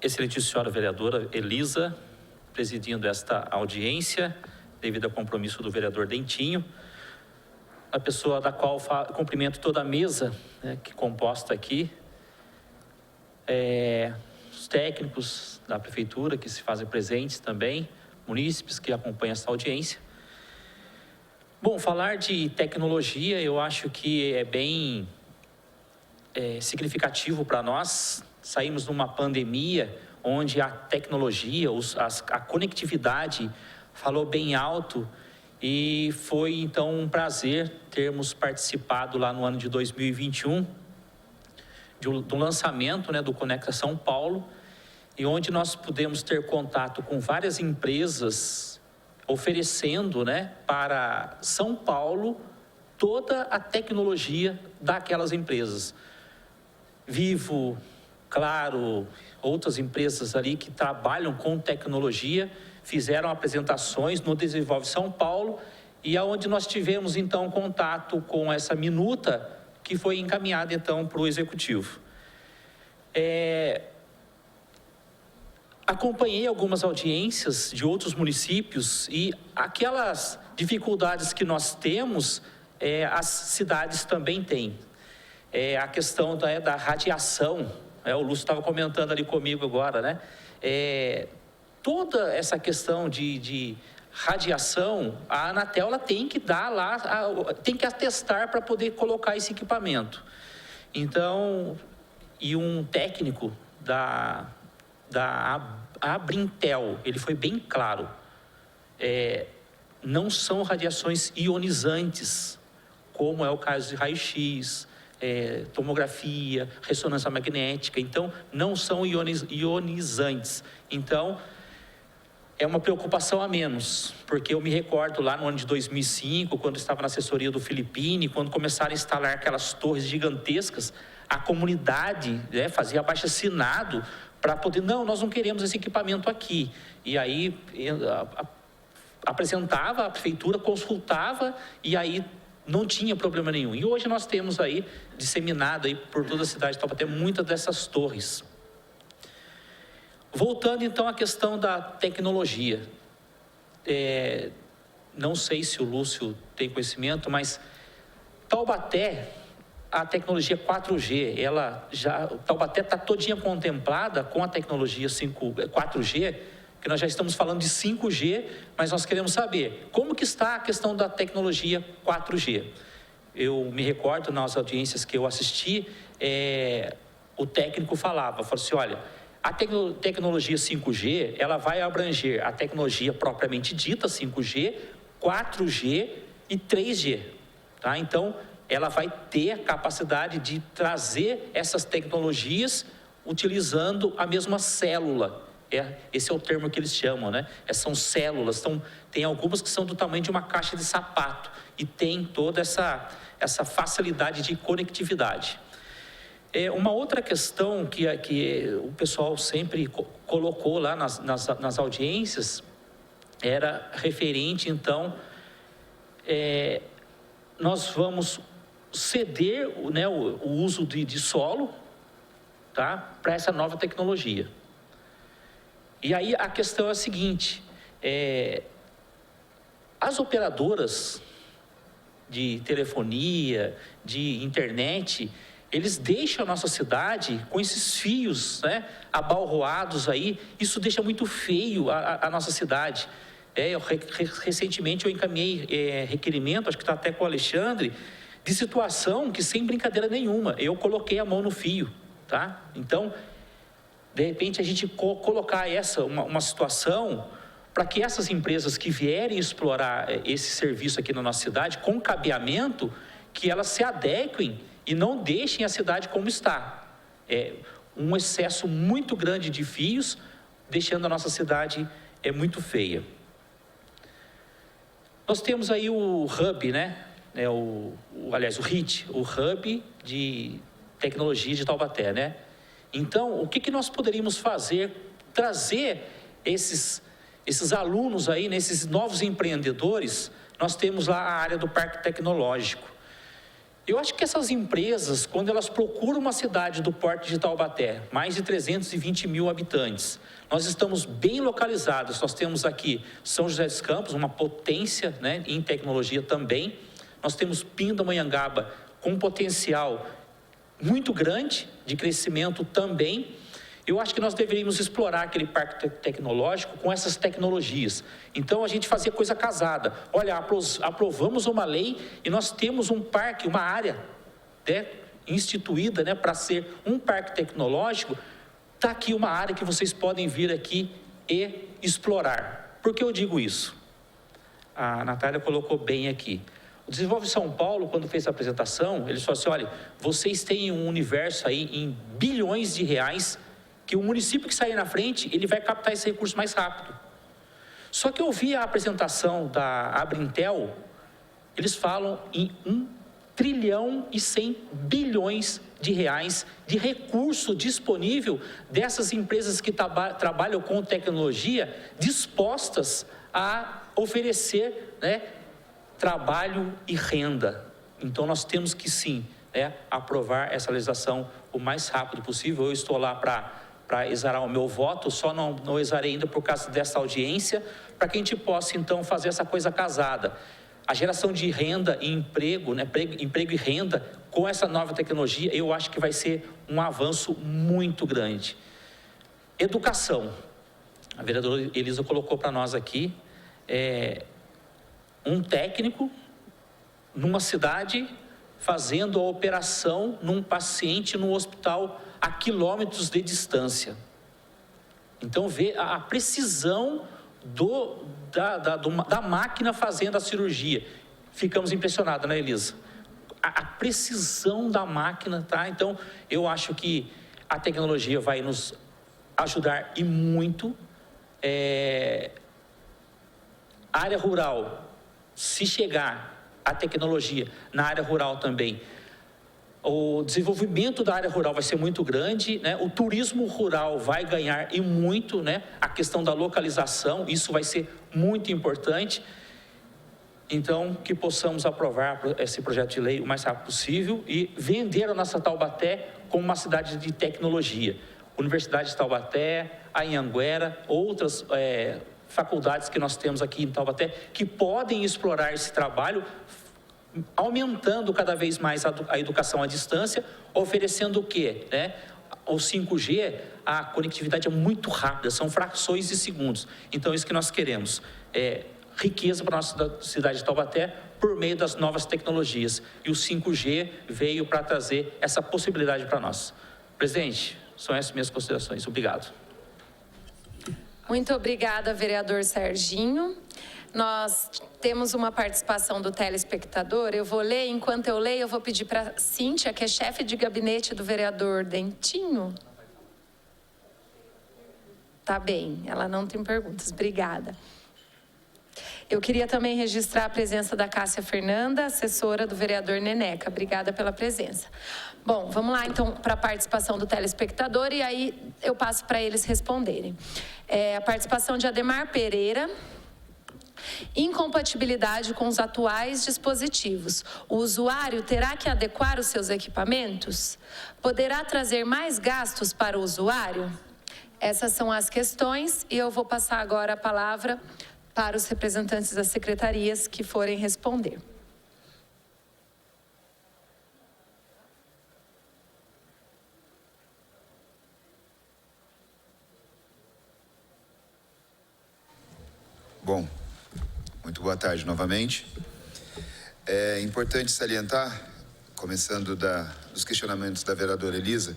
Excelentíssima senhora vereadora Elisa, presidindo esta audiência, devido ao compromisso do vereador Dentinho, a pessoa da qual cumprimento toda a mesa, né, que composta aqui, os técnicos da prefeitura que se fazem presentes também, munícipes que acompanham essa audiência. Bom, falar de tecnologia eu acho que é bem significativo para nós. Saímos numa pandemia onde a tecnologia, a conectividade falou bem alto, e foi então um prazer termos participado lá no ano de 2021 do lançamento, né, do Conecta São Paulo, e onde nós pudemos ter contato com várias empresas oferecendo, né, para São Paulo toda a tecnologia daquelas empresas. Vivo, Claro, outras empresas ali que trabalham com tecnologia, fizeram apresentações no Desenvolve São Paulo, e aonde nós tivemos então contato com essa minuta que foi encaminhada então para o Executivo. Acompanhei algumas audiências de outros municípios, e aquelas dificuldades que nós temos, as cidades também têm. a questão da radiação. O Lúcio estava comentando ali comigo agora, né? Toda essa questão de radiação, a Anatel ela tem que dar lá, tem que atestar para poder colocar esse equipamento. Então, e um técnico da Abrintel, ele foi bem claro, não são radiações ionizantes, como é o caso de raio-x, tomografia, ressonância magnética. Então, não são ionizantes. Então, é uma preocupação a menos, porque eu me recordo lá no ano de 2005, quando estava na assessoria do Filippini, quando começaram a instalar aquelas torres gigantescas, a comunidade fazia abaixo-assinado para poder, não, nós não queremos esse equipamento aqui. E aí apresentava, a prefeitura consultava e aí não tinha problema nenhum. E hoje nós temos aí, disseminado aí por toda a cidade de Taubaté, muitas dessas torres. Voltando então à questão da tecnologia. Não sei se o Lúcio tem conhecimento, mas Taubaté, a tecnologia 4G, Taubaté está todinha contemplada com a tecnologia 4G, que nós já estamos falando de 5G, mas nós queremos saber como que está a questão da tecnologia 4G. Eu me recordo nas audiências que eu assisti, o técnico falou assim, olha, a tecnologia 5G, ela vai abranger a tecnologia propriamente dita, 5G, 4G e 3G, tá? Então, ela vai ter a capacidade de trazer essas tecnologias utilizando a mesma célula. Esse é o termo que eles chamam, né? São células, tem algumas que são do tamanho de uma caixa de sapato e tem toda essa facilidade de conectividade. Uma outra questão que o pessoal sempre colocou lá nas audiências era referente, então, nós vamos ceder o uso de solo, tá, para essa nova tecnologia. E aí a questão é a seguinte, as operadoras de telefonia, de internet, eles deixam a nossa cidade com esses fios, né, abalroados aí, isso deixa muito feio a nossa cidade. Recentemente eu encaminhei requerimento, acho que está até com o Alexandre, de situação que sem brincadeira nenhuma, eu coloquei a mão no fio, tá? Então, de repente a gente colocar uma situação para que essas empresas que vierem explorar esse serviço aqui na nossa cidade, com cabeamento, que elas se adequem e não deixem a cidade como está. Um excesso muito grande de fios, deixando a nossa cidade muito feia. Nós temos aí o Hub, né? Aliás, o HIT, o Hub de Tecnologia de Taubaté, né? Então, o que nós poderíamos fazer? Trazer esses alunos aí, nesses novos empreendedores. Nós temos lá a área do Parque Tecnológico. Eu acho que essas empresas, quando elas procuram uma cidade do porte de Taubaté, mais de 320 mil habitantes, nós estamos bem localizados. Nós temos aqui São José dos Campos, uma potência, né, em tecnologia também. Nós temos Pindamonhangaba, com um potencial muito grande de crescimento também. Eu acho que nós deveríamos explorar aquele parque tecnológico com essas tecnologias. Então, a gente fazia coisa casada. Olha, aprovamos uma lei e nós temos um parque, uma área, né, instituída, né, para ser um parque tecnológico. Está aqui uma área que vocês podem vir aqui e explorar. Por que eu digo isso? A Natália colocou bem aqui. O Desenvolve São Paulo, quando fez a apresentação, eles falaram assim, olha, vocês têm um universo aí em bilhões de reais que o município que sair na frente, ele vai captar esse recurso mais rápido. Só que eu vi a apresentação da Abrintel, eles falam em 1 trilhão e 100 bilhões de reais de recurso disponível dessas empresas que trabalham com tecnologia, dispostas a oferecer, né, trabalho e renda. Então, nós temos que sim, aprovar essa legislação o mais rápido possível. Eu estou lá para exarar o meu voto, só não exarei ainda por causa dessa audiência, para que a gente possa, então, fazer essa coisa casada. A geração de renda e emprego, né, emprego e renda com essa nova tecnologia, eu acho que vai ser um avanço muito grande. Educação. A vereadora Elisa colocou para nós aqui, um técnico numa cidade fazendo a operação num paciente no hospital a quilômetros de distância. Então, vê a precisão da máquina fazendo a cirurgia. Ficamos impressionados, né, Elisa? A precisão da máquina, tá? Então, eu acho que a tecnologia vai nos ajudar e muito. Área rural, se chegar a tecnologia na área rural também, o desenvolvimento da área rural vai ser muito grande, né? O turismo rural vai ganhar e muito, né? A questão da localização, isso vai ser muito importante. Então, que possamos aprovar esse projeto de lei o mais rápido possível e vender a nossa Taubaté como uma cidade de tecnologia. Universidade de Taubaté, a Anhanguera, outras faculdades que nós temos aqui em Taubaté, que podem explorar esse trabalho, aumentando cada vez mais a educação à distância, oferecendo o quê? Né? O 5G, a conectividade é muito rápida, são frações de segundos. Então, é isso que nós queremos. Riqueza para a nossa cidade de Taubaté por meio das novas tecnologias. E o 5G veio para trazer essa possibilidade para nós. Presidente, são essas minhas considerações. Obrigado. Muito obrigada, vereador Serginho. Nós temos uma participação do telespectador. Eu vou ler, enquanto eu leio, eu vou pedir para a Cíntia, que é chefe de gabinete do vereador Dentinho. Tá bem, ela não tem perguntas. Obrigada. Eu queria também registrar a presença da Cássia Fernanda, assessora do vereador Neneca. Obrigada pela presença. Bom, vamos lá então para a participação do telespectador e aí eu passo para eles responderem. A participação de Ademar Pereira. Incompatibilidade com os atuais dispositivos. O usuário terá que adequar os seus equipamentos? Poderá trazer mais gastos para o usuário? Essas são as questões e eu vou passar agora a palavra para os representantes das secretarias que forem responder. Bom, muito boa tarde novamente. É importante salientar, começando dos questionamentos da vereadora Elisa,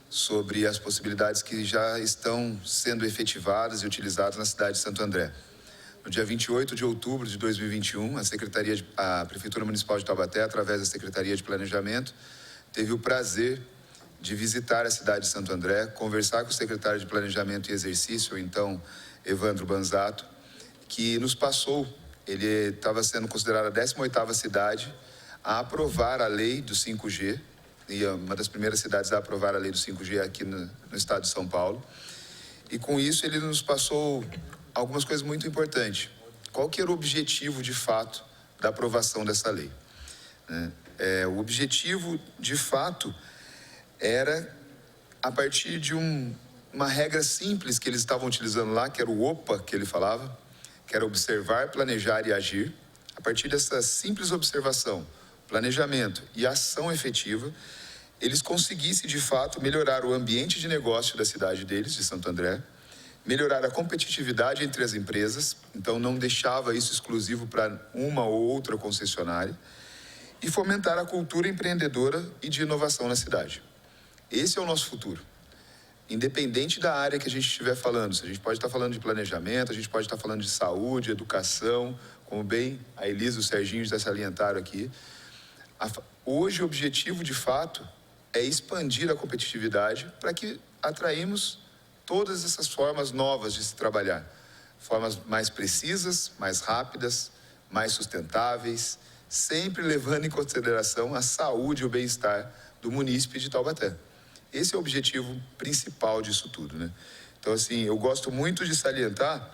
sobre as possibilidades que já estão sendo efetivadas e utilizadas na cidade de Santo André. No dia 28 de outubro de 2021, a Prefeitura Municipal de Taubaté, através da Secretaria de Planejamento, teve o prazer de visitar a cidade de Santo André, conversar com o secretário de Planejamento e Exercício, então Evandro Banzato, que nos passou, ele estava sendo considerado a 18ª cidade a aprovar a lei do 5G, e uma das primeiras cidades a aprovar a lei do 5G aqui no estado de São Paulo. E com isso ele nos passou algumas coisas muito importantes. Qual que era o objetivo, de fato, da aprovação dessa lei? O objetivo, de fato, era, a partir de uma regra simples que eles estavam utilizando lá, que era o OPA, que ele falava, que era observar, planejar e agir. A partir dessa simples observação, planejamento e ação efetiva, eles conseguissem, de fato, melhorar o ambiente de negócio da cidade deles, de Santo André, melhorar a competitividade entre as empresas, então não deixava isso exclusivo para uma ou outra concessionária, e fomentar a cultura empreendedora e de inovação na cidade. Esse é o nosso futuro. Independente da área que a gente estiver falando, se a gente pode estar falando de planejamento, a gente pode estar falando de saúde, educação, como bem a Elisa e o Serginho já salientaram aqui. Hoje o objetivo, de fato, é expandir a competitividade para que atraímos todas essas formas novas de se trabalhar. Formas mais precisas, mais rápidas, mais sustentáveis, sempre levando em consideração a saúde e o bem-estar do munícipe de Taubaté. Esse é o objetivo principal disso tudo, né? Então, assim, eu gosto muito de salientar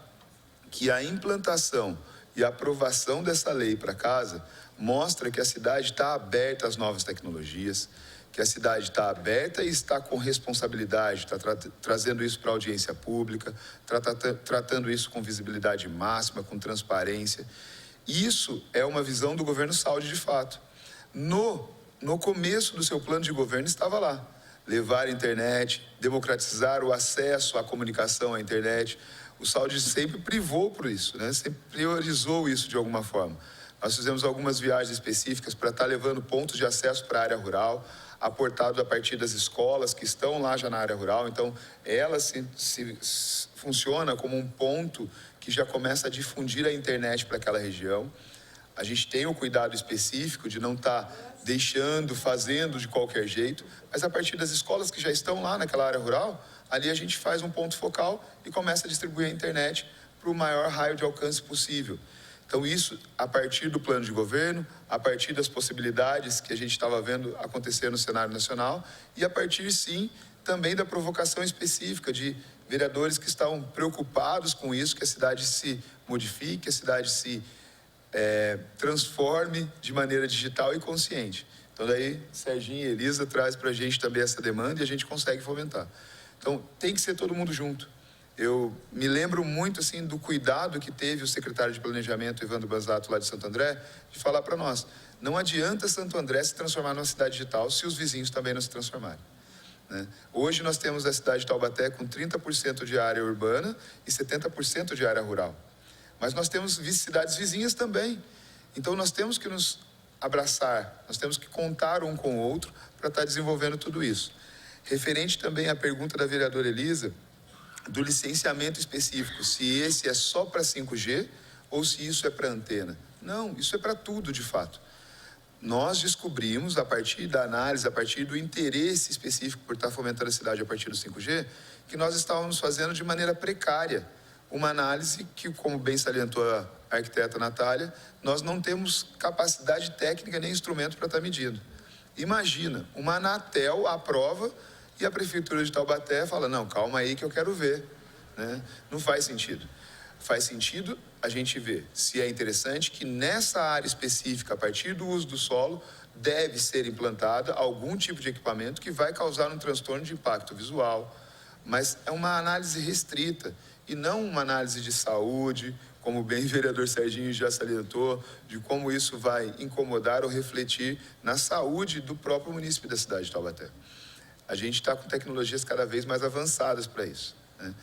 que a implantação e a aprovação dessa lei para casa mostra que a cidade está aberta às novas tecnologias, que a cidade está aberta e está com responsabilidade, está trazendo isso para a audiência pública, tratando isso com visibilidade máxima, com transparência. Isso é uma visão do governo Saúde, de fato. No no começo do seu plano de governo, estava lá. Levar a internet, democratizar o acesso à comunicação à internet. O Saúde sempre privou por isso, né? Sempre priorizou isso de alguma forma. Nós fizemos algumas viagens específicas para estar levando pontos de acesso para a área rural, aportado a partir das escolas que estão lá já na área rural. Então, ela funciona como um ponto que já começa a difundir a internet para aquela região. A gente tem o cuidado específico de não estar fazendo de qualquer jeito, mas a partir das escolas que já estão lá naquela área rural, ali a gente faz um ponto focal e começa a distribuir a internet para o maior raio de alcance possível. Então, isso, a partir do plano de governo, a partir das possibilidades que a gente estava vendo acontecer no cenário nacional e a partir, sim, também da provocação específica de vereadores que estavam preocupados com isso, que a cidade se modifique, que a cidade se transforme de maneira digital e consciente. Então, daí, Serginho e Elisa traz para a gente também essa demanda e a gente consegue fomentar. Então, tem que ser todo mundo junto. Eu me lembro muito, assim, do cuidado que teve o secretário de Planejamento, Evandro Banzato, lá de Santo André, de falar para nós, não adianta Santo André se transformar numa cidade digital se os vizinhos também não se transformarem, né? Hoje nós temos a cidade de Taubaté com 30% de área urbana e 70% de área rural. Mas nós temos cidades vizinhas também. Então, nós temos que nos abraçar, nós temos que contar um com o outro para estar desenvolvendo tudo isso. Referente também à pergunta da vereadora Elisa, do licenciamento específico, se esse é só para 5G ou se isso é para antena. Não, isso é para tudo, de fato. Nós descobrimos, a partir da análise, a partir do interesse específico por estar fomentando a cidade a partir do 5G, que nós estávamos fazendo de maneira precária uma análise que, como bem salientou a arquiteta Natália, nós não temos capacidade técnica nem instrumento para estar medindo. Imagina, uma Anatel aprova e a Prefeitura de Taubaté fala, não, calma aí que eu quero ver, né? Não faz sentido. Faz sentido a gente ver se é interessante que nessa área específica, a partir do uso do solo, deve ser implantada algum tipo de equipamento que vai causar um transtorno de impacto visual, mas é uma análise restrita e não uma análise de saúde, como bem o vereador Serginho já salientou, de como isso vai incomodar ou refletir na saúde do próprio município da cidade de Taubaté. A gente está com tecnologias cada vez mais avançadas para isso, né?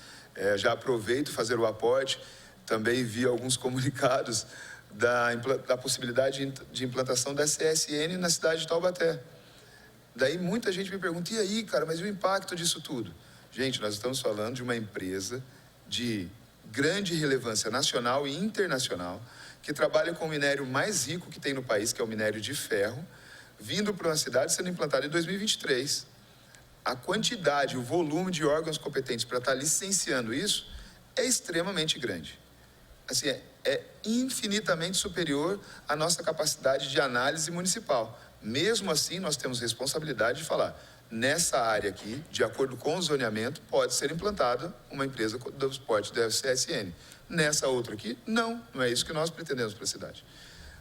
Já aproveito fazer o aporte, também vi alguns comunicados da possibilidade de implantação da CSN na cidade de Taubaté. Daí muita gente me pergunta, e aí, cara, mas e o impacto disso tudo? Gente, nós estamos falando de uma empresa de grande relevância nacional e internacional, que trabalha com o minério mais rico que tem no país, que é o minério de ferro, vindo para uma cidade sendo implantada em 2023. A quantidade, o volume de órgãos competentes para estar licenciando isso é extremamente grande. Assim, é infinitamente superior à nossa capacidade de análise municipal. Mesmo assim, nós temos responsabilidade de falar, nessa área aqui, de acordo com o zoneamento, pode ser implantada uma empresa do porte da CSN. Nessa outra aqui, não é isso que nós pretendemos para a cidade.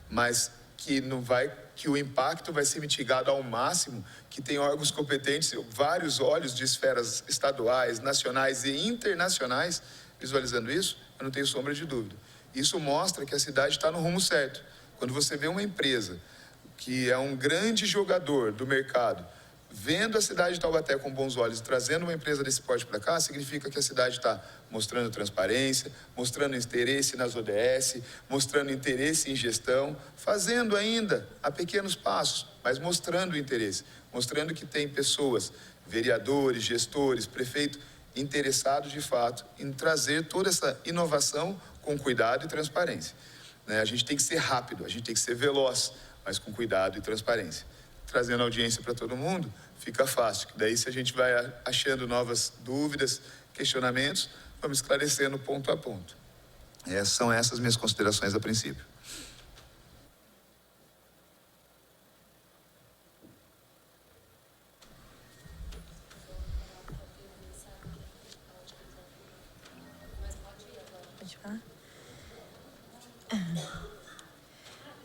Mas que o impacto vai ser mitigado ao máximo, que tem órgãos competentes, vários olhos de esferas estaduais, nacionais e internacionais visualizando isso, eu não tenho sombra de dúvida. Isso mostra que a cidade está no rumo certo. Quando você vê uma empresa que é um grande jogador do mercado, vendo a cidade de Taubaté com bons olhos e trazendo uma empresa desse porte para cá, significa que a cidade está mostrando transparência, mostrando interesse nas ODS, mostrando interesse em gestão, fazendo ainda a pequenos passos, mas mostrando o interesse, mostrando que tem pessoas, vereadores, gestores, prefeitos, interessados de fato em trazer toda essa inovação com cuidado e transparência, né? A gente tem que ser rápido, a gente tem que ser veloz, mas com cuidado e transparência. Trazendo audiência para todo mundo, fica fácil. Daí, se a gente vai achando novas dúvidas, questionamentos, vamos esclarecendo ponto a ponto. São essas minhas considerações a princípio.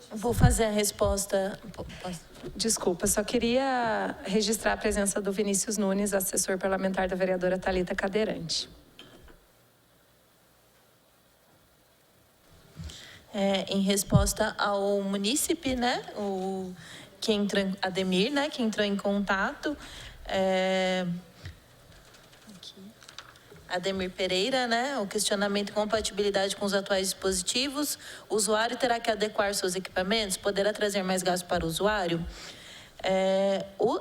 Vou fazer a resposta. Desculpa, só queria registrar a presença do Vinícius Nunes, assessor parlamentar da vereadora Thalita Cadeirante. Em resposta ao munícipe, né, que entrou, Ademir, né, que entrou em contato. Ademir Pereira, né? O questionamento e compatibilidade com os atuais dispositivos. O usuário terá que adequar seus equipamentos, poderá trazer mais gasto para o usuário.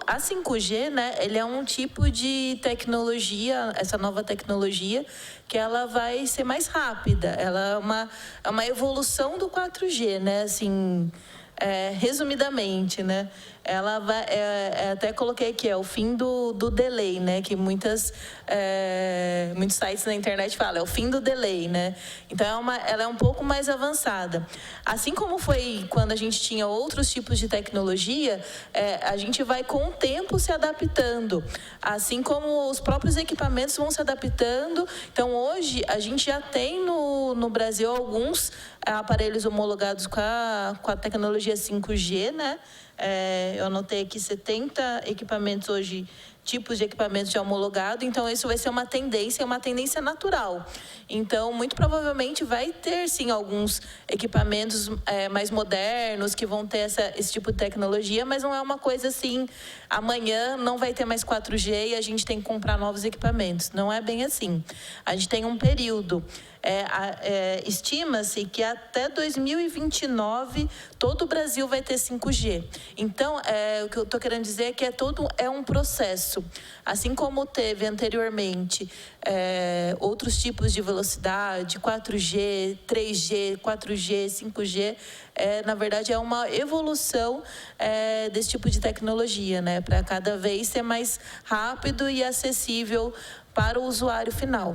A 5G, né? Ele é um tipo de tecnologia, essa nova tecnologia, que ela vai ser mais rápida. Ela é uma evolução do 4G, né? Assim, resumidamente, né? Ela vai, até coloquei aqui, é o fim do delay, né? Que muitos sites na internet falam, é o fim do delay, né? Então, ela é um pouco mais avançada. Assim como foi quando a gente tinha outros tipos de tecnologia, a gente vai com o tempo se adaptando. Assim como os próprios equipamentos vão se adaptando. Então, hoje, a gente já tem no Brasil alguns aparelhos homologados com a tecnologia 5G, né? Eu anotei aqui 70 equipamentos hoje, tipos de equipamentos já homologados, então isso vai ser uma tendência natural. Então, muito provavelmente vai ter, sim, alguns equipamentos mais modernos que vão ter esse tipo de tecnologia, mas não é uma coisa assim, amanhã não vai ter mais 4G e a gente tem que comprar novos equipamentos. Não é bem assim. A gente tem um período. Estima-se que até 2029 todo o Brasil vai ter 5G. Então, o que eu estou querendo dizer é que é um processo. Assim como teve anteriormente outros tipos de velocidade, 4G, 3G, 4G, 5G, na verdade é uma evolução desse tipo de tecnologia, né? Para cada vez ser mais rápido e acessível para o usuário final.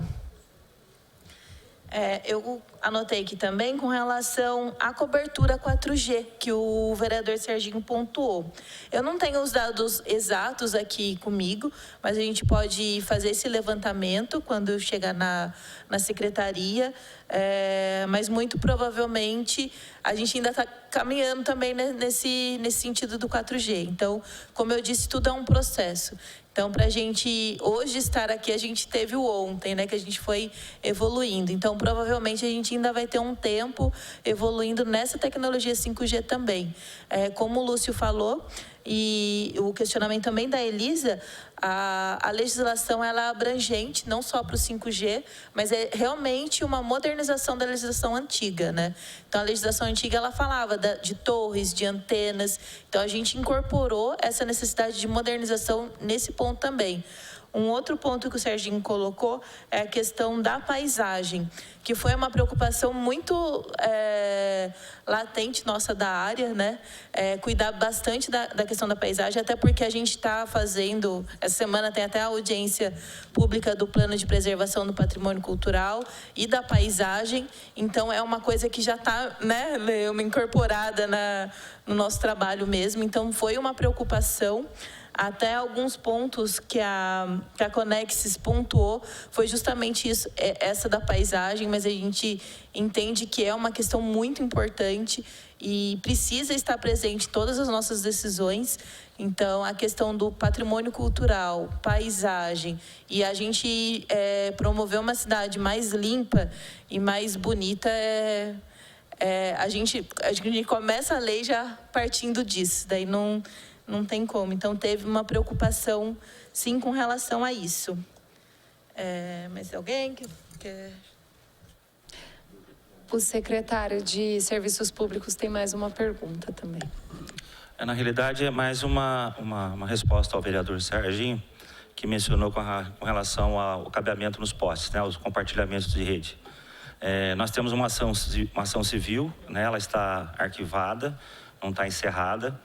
Eu anotei aqui também com relação à cobertura 4G, que o vereador Serginho pontuou. Eu não tenho os dados exatos aqui comigo, mas a gente pode fazer esse levantamento quando chegar na secretaria, mas muito provavelmente a gente ainda está caminhando também nesse sentido do 4G. Então, como eu disse, tudo é um processo. Então, para a gente hoje estar aqui, a gente teve o ontem, né, que a gente foi evoluindo. Então, provavelmente, a gente ainda vai ter um tempo evoluindo nessa tecnologia 5G também. Como o Lúcio falou, e o questionamento também da Elisa, a legislação ela é abrangente, não só para o 5G, mas é realmente uma modernização da legislação antiga, né? Então, a legislação antiga, ela falava de torres, de antenas. Então, a gente incorporou essa necessidade de modernização nesse ponto também. Um outro ponto que o Serginho colocou é a questão da paisagem, que foi uma preocupação muito latente nossa da área, né? Cuidar bastante da questão da paisagem, até porque a gente está fazendo, essa semana tem até a audiência pública do Plano de Preservação do Patrimônio Cultural e da paisagem, então é uma coisa que já está, né, uma incorporada no nosso trabalho mesmo, então foi uma preocupação. Até alguns pontos que a Conexis pontuou foi justamente isso, essa da paisagem, mas a gente entende que é uma questão muito importante e precisa estar presente em todas as nossas decisões. Então, a questão do patrimônio cultural, paisagem, e a gente promover uma cidade mais limpa e mais bonita, a gente começa a lei já partindo disso, daí não tem como. Então, teve uma preocupação, sim, com relação a isso. Mas alguém que quer... O secretário de Serviços Públicos tem mais uma pergunta também. Na realidade, é mais uma resposta ao vereador Serginho, que mencionou com relação ao cabeamento nos postes, né, os compartilhamentos de rede. Nós temos uma ação civil, né, ela está arquivada, não está encerrada.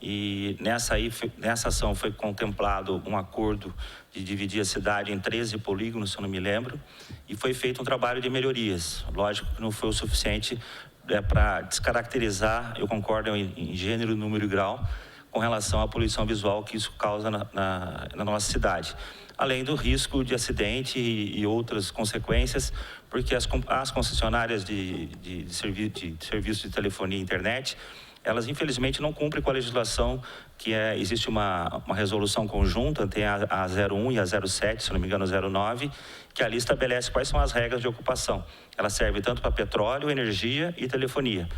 E nessa ação foi contemplado um acordo de dividir a cidade em 13 polígonos, se eu não me lembro, e foi feito um trabalho de melhorias. Lógico que não foi o suficiente para descaracterizar, eu concordo em gênero, número e grau, com relação à poluição visual que isso causa na nossa cidade. Além do risco de acidente e outras consequências, porque as concessionárias de serviço de telefonia e internet, elas infelizmente não cumprem com a legislação existe uma resolução conjunta, tem a 01 e a 07, se não me engano a 09, que ali estabelece quais são as regras de ocupação. Ela serve tanto para petróleo, energia e telefonia.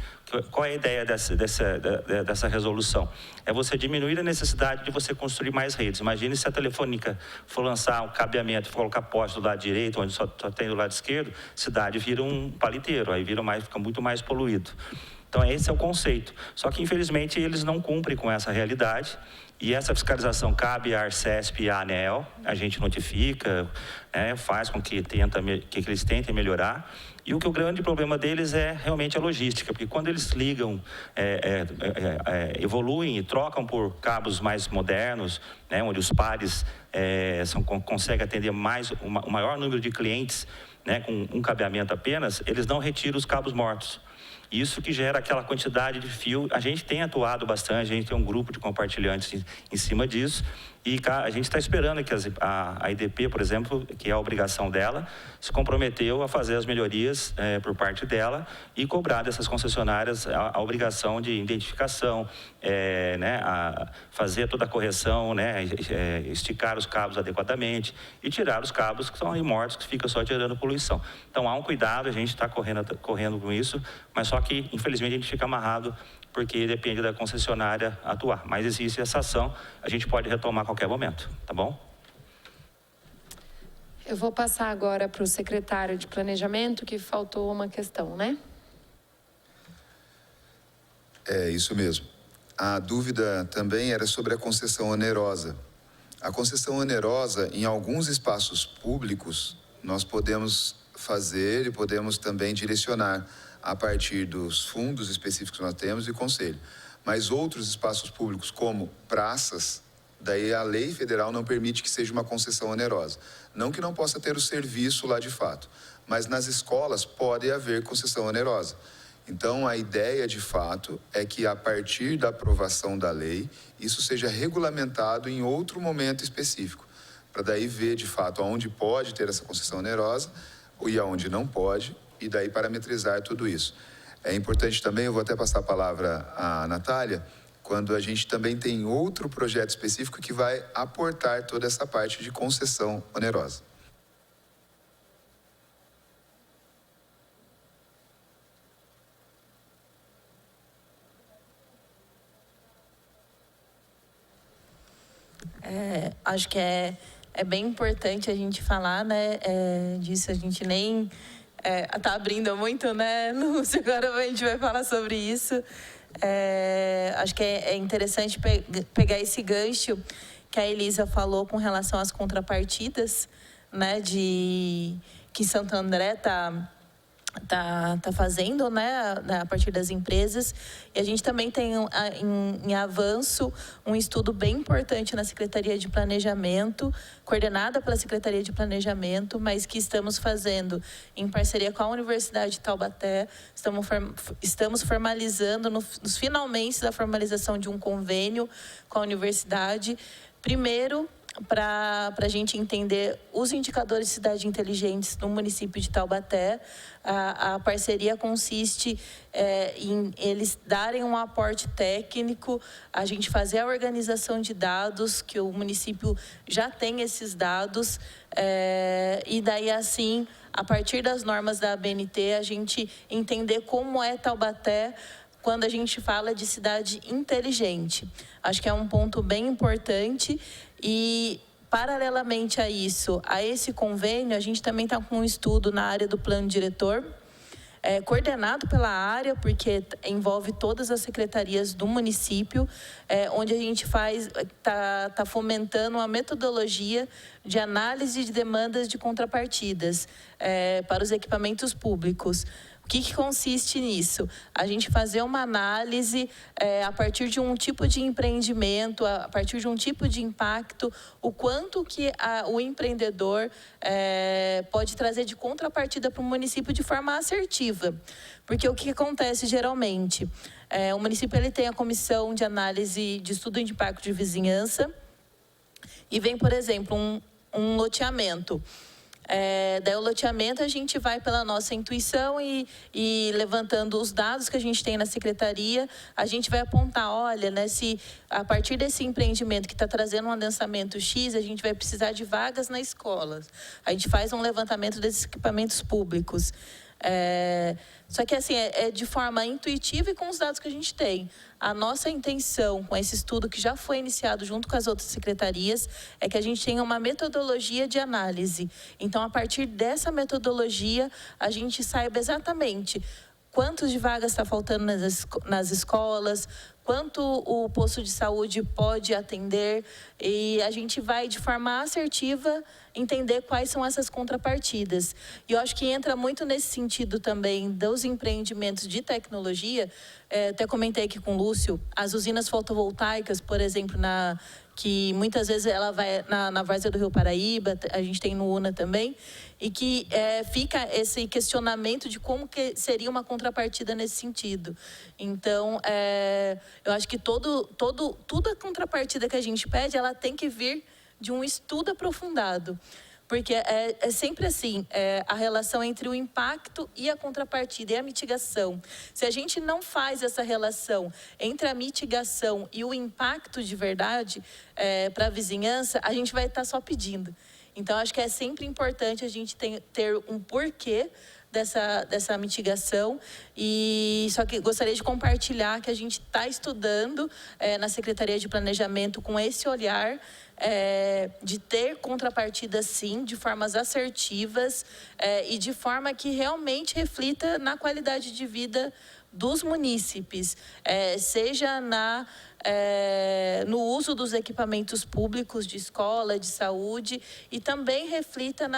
Qual é a ideia dessa resolução? É você diminuir a necessidade de você construir mais redes. Imagine se a Telefônica for lançar um cabeamento, for colocar poste do lado direito, onde só tem do lado esquerdo, cidade vira um paliteiro, aí fica muito mais poluído. Então, esse é o conceito. Só que, infelizmente, eles não cumprem com essa realidade. E essa fiscalização cabe à Arcesp e à ANEEL. A gente notifica, faz com que eles tentem melhorar. E o grande problema deles é realmente a logística, porque quando eles ligam, evoluem e trocam por cabos mais modernos, onde os pares conseguem atender o maior número de clientes, com um cabeamento apenas, eles não retiram os cabos mortos. Isso que gera aquela quantidade de fio. A gente tem atuado bastante, a gente tem um grupo de compartilhantes em cima disso. E a gente está esperando que a IDP, por exemplo, que é a obrigação dela, se comprometeu a fazer as melhorias por parte dela e cobrar dessas concessionárias a obrigação de identificação, a fazer toda a correção, esticar os cabos adequadamente e tirar os cabos que são aí mortos, que ficam só gerando poluição. Então há um cuidado, a gente está correndo com isso, mas só que infelizmente a gente fica amarrado porque depende da concessionária atuar. Mas existe essa ação, a gente pode retomar a qualquer momento, tá bom? Eu vou passar agora para o secretário de Planejamento, que faltou uma questão, né? É isso mesmo. A dúvida também era sobre a concessão onerosa. A concessão onerosa, em alguns espaços públicos, nós podemos fazer e podemos também direcionar a partir dos fundos específicos que nós temos e conselho. Mas outros espaços públicos, como praças, daí a lei federal não permite que seja uma concessão onerosa. Não que não possa ter o serviço lá de fato, mas nas escolas pode haver concessão onerosa. Então, a ideia de fato é que a partir da aprovação da lei, isso seja regulamentado em outro momento específico, para daí ver de fato aonde pode ter essa concessão onerosa e aonde não pode, e daí parametrizar tudo isso. É importante também, eu vou até passar a palavra à Natália, quando a gente também tem outro projeto específico que vai aportar toda essa parte de concessão onerosa. Acho que é bem importante a gente falar, disso. A gente nem está abrindo muito, né, Lúcio? Agora a gente vai falar sobre isso. Acho que é interessante pegar esse gancho que a Elisa falou com relação às contrapartidas, né, que Santo André tá fazendo, né, a partir das empresas. E a gente também tem em avanço um estudo bem importante na Secretaria de Planejamento, coordenada pela Secretaria de Planejamento, mas que estamos fazendo em parceria com a Universidade de Taubaté. Estamos formalizando, nos finalmente da formalização de um convênio com a universidade, primeiro para a gente entender os indicadores de cidades inteligentes no município de Taubaté. A parceria consiste em eles darem um aporte técnico, a gente fazer a organização de dados, que o município já tem esses dados, e daí assim, a partir das normas da ABNT, a gente entender como é Taubaté quando a gente fala de cidade inteligente. Acho que é um ponto bem importante. E, paralelamente a isso, a esse convênio, a gente também está com um estudo na área do plano diretor, coordenado pela área, porque envolve todas as secretarias do município, onde a gente está fomentando uma metodologia de análise de demandas de contrapartidas para os equipamentos públicos. O que consiste nisso? A gente fazer uma análise a partir de um tipo de empreendimento, a partir de um tipo de impacto, o quanto que o empreendedor pode trazer de contrapartida para o município de forma assertiva. Porque o que acontece geralmente? O município ele tem a comissão de análise de estudo de impacto de vizinhança e vem, por exemplo, um loteamento. Daí o loteamento a gente vai pela nossa intuição e levantando os dados que a gente tem na secretaria, a gente vai apontar, olha, né, se a partir desse empreendimento que está trazendo um adensamento X, a gente vai precisar de vagas na escola. A gente faz um levantamento desses equipamentos públicos. Só que assim, é de forma intuitiva e com os dados que a gente tem. A nossa intenção com esse estudo que já foi iniciado junto com as outras secretarias é que a gente tenha uma metodologia de análise. Então, a partir dessa metodologia, a gente saiba exatamente quantos de vagas está faltando nas escolas, quanto o posto de saúde pode atender, e a gente vai, de forma assertiva, entender quais são essas contrapartidas. E eu acho que entra muito nesse sentido também dos empreendimentos de tecnologia. Até comentei aqui com o Lúcio, as usinas fotovoltaicas, por exemplo, que muitas vezes ela vai na Várzea do Rio Paraíba, a gente tem no UNA também, e que fica esse questionamento de como que seria uma contrapartida nesse sentido. Então, eu acho que toda a contrapartida que a gente pede, ela tem que vir de um estudo aprofundado. Porque é sempre assim, a relação entre o impacto e a contrapartida, e a mitigação. Se a gente não faz essa relação entre a mitigação e o impacto de verdade para a vizinhança, a gente vai estar só pedindo. Então, acho que é sempre importante a gente ter um porquê dessa mitigação. E só que gostaria de compartilhar que a gente está estudando na Secretaria de Planejamento com esse olhar de ter contrapartidas, sim, de formas assertivas e de forma que realmente reflita na qualidade de vida dos munícipes, seja no uso dos equipamentos públicos de escola, de saúde, e também reflita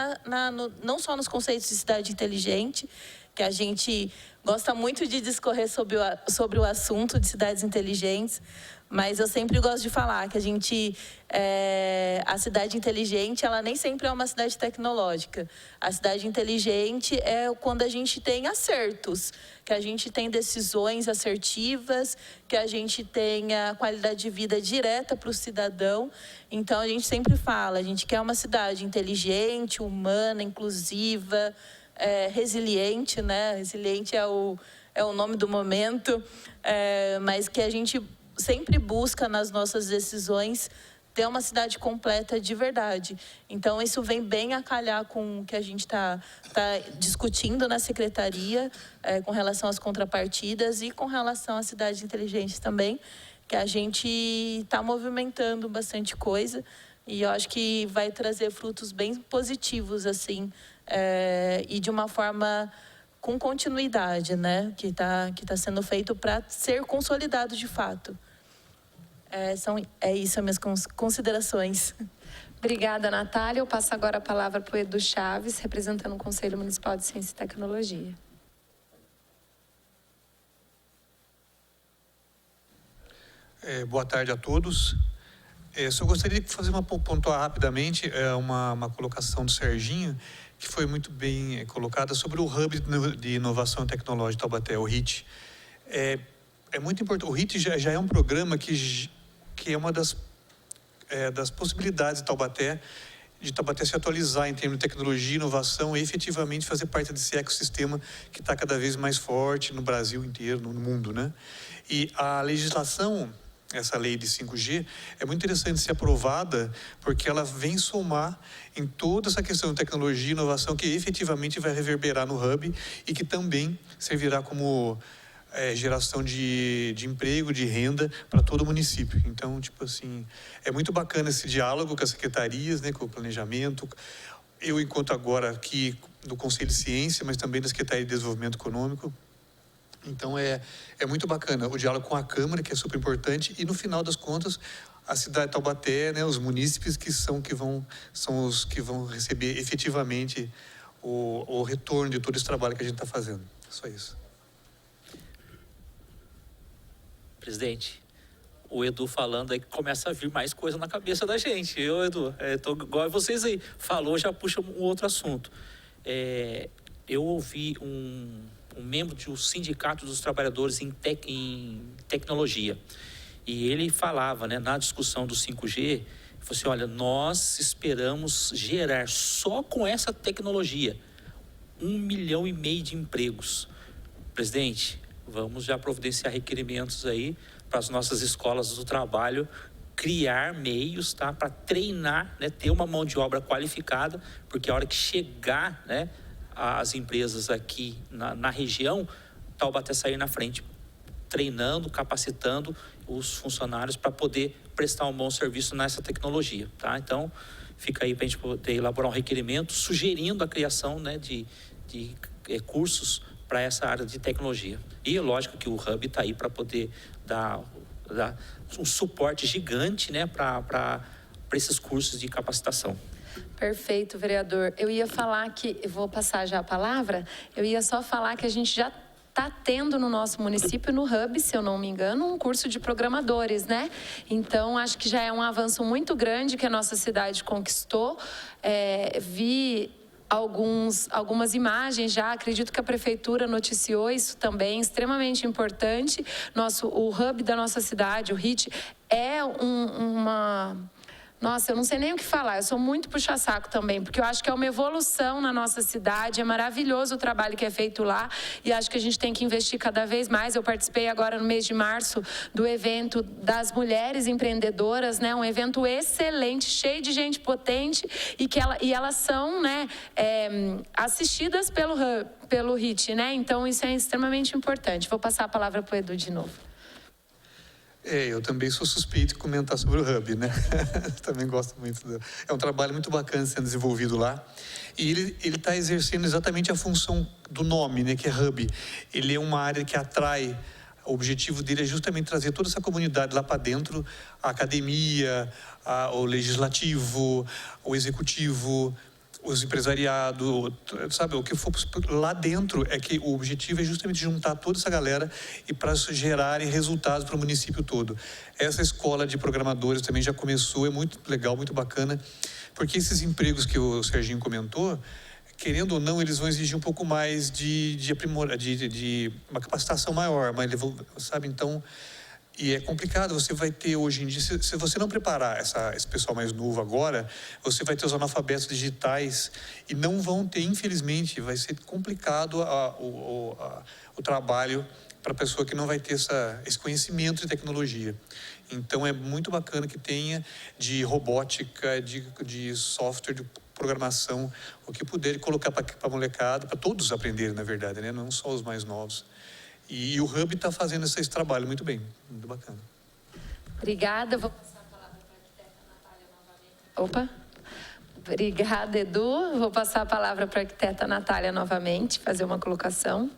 não só nos conceitos de cidade inteligente, que a gente gosta muito de discorrer sobre o assunto de cidades inteligentes, mas eu sempre gosto de falar que a cidade inteligente, ela nem sempre é uma cidade tecnológica. A cidade inteligente é quando a gente tem acertos, que a gente tem decisões assertivas, que a gente tenha qualidade de vida direta para o cidadão. Então, a gente sempre fala, a gente quer uma cidade inteligente, humana, inclusiva, resiliente, né? Resiliente é o nome do momento, mas que a gente sempre busca nas nossas decisões ter uma cidade completa de verdade. Então, isso vem bem a calhar com o que a gente está discutindo na secretaria, com relação às contrapartidas e com relação às cidades inteligentes também, que a gente está movimentando bastante coisa e eu acho que vai trazer frutos bem positivos, assim, e de uma forma com continuidade, né? Que tá sendo feito para ser consolidado de fato. É isso, as minhas considerações. Obrigada, Natália. Eu passo agora a palavra para o Edu Chaves, representando o Conselho Municipal de Ciência e Tecnologia. Boa tarde a todos. Só gostaria de fazer pontuar rapidamente uma colocação do Serginho, que foi muito bem colocada, sobre o Hub de Inovação Tecnológica de Taubaté, o HIT. É muito importante. O HIT já é um programa que é uma das possibilidades de Taubaté se atualizar em termos de tecnologia, inovação e efetivamente fazer parte desse ecossistema que está cada vez mais forte no Brasil inteiro, no mundo, né? E a legislação, essa lei de 5G, é muito interessante ser aprovada porque ela vem somar em toda essa questão de tecnologia e inovação que efetivamente vai reverberar no Hub e que também servirá como geração de emprego, de renda para todo o município. Então, tipo assim, é muito bacana esse diálogo com as secretarias, né, com o planejamento. Eu, enquanto agora aqui do Conselho de Ciência, mas também da Secretaria de Desenvolvimento Econômico. Então, é muito bacana o diálogo com a Câmara, que é super importante, e no final das contas, a cidade de Taubaté, né, os munícipes são os que vão receber efetivamente o retorno de todo esse trabalho que a gente está fazendo. Só isso. Presidente, o Edu falando aí, começa a vir mais coisa na cabeça da gente. Eu, Edu, tô igual a vocês aí. Falou, já puxa um outro assunto. Eu ouvi um membro do Sindicato dos Trabalhadores em Tecnologia. E ele falava, né, na discussão do 5G, Falou assim, olha, nós esperamos gerar só com essa tecnologia 1,5 milhão de empregos. Presidente, vamos já providenciar requerimentos aí para as nossas escolas do trabalho, criar meios, tá, para treinar, né, ter uma mão de obra qualificada, porque a hora que chegar, né, as empresas aqui na região, Taubaté sair na frente, treinando, capacitando os funcionários para poder prestar um bom serviço nessa tecnologia, tá? Então, fica aí para a gente poder elaborar um requerimento sugerindo a criação, né, de cursos para essa área de tecnologia. E lógico que o Hub está aí para poder dar um suporte gigante, né, para esses cursos de capacitação. Perfeito, vereador. Eu ia falar que, eu vou passar já a palavra, eu ia só falar que a gente já está tendo no nosso município, no Hub, se eu não me engano, um curso de programadores, né? Então, acho que já é um avanço muito grande que a nossa cidade conquistou. Vi algumas imagens já, acredito que a prefeitura noticiou isso também, extremamente importante. O Hub da nossa cidade, o HIT, é Nossa, eu não sei nem o que falar, eu sou muito puxa-saco também, porque eu acho que é uma evolução na nossa cidade, é maravilhoso o trabalho que é feito lá e acho que a gente tem que investir cada vez mais. Eu participei agora no mês de março do evento das mulheres empreendedoras, né? Um evento excelente, cheio de gente potente e elas são, né, assistidas pelo HIT, né? Então isso é extremamente importante. Vou passar a palavra para o Edu de novo. Eu também sou suspeito de comentar sobre o Hub, né? Também gosto muito. É um trabalho muito bacana sendo desenvolvido lá. E ele está exercendo exatamente a função do nome, né? Que é Hub. Ele é uma área que atrai. O objetivo dele é justamente trazer toda essa comunidade lá para dentro, a academia, o legislativo, o executivo, os empresariados, sabe, o que for lá dentro é que o objetivo é justamente juntar toda essa galera e para gerarem resultados para o município todo. Essa escola de programadores também já começou, é muito legal, muito bacana, porque esses empregos que o Serginho comentou, querendo ou não, eles vão exigir um pouco mais de uma capacitação maior, sabe, então... E é complicado, você vai ter hoje em dia, se você não preparar esse pessoal mais novo agora, você vai ter os analfabetos digitais e não vão ter, infelizmente, vai ser complicado o trabalho para a pessoa que não vai ter esse conhecimento de tecnologia. Então é muito bacana que tenha de robótica, de software, de programação, o que puder colocar para a molecada, para todos aprenderem, na verdade, né? Não só os mais novos. E o Hub está fazendo esse trabalho muito bem, muito bacana. Obrigada. Vou passar a palavra para a arquiteta Natália novamente. Opa. Obrigada, Edu. Vou passar a palavra para a arquiteta Natália novamente, fazer uma colocação.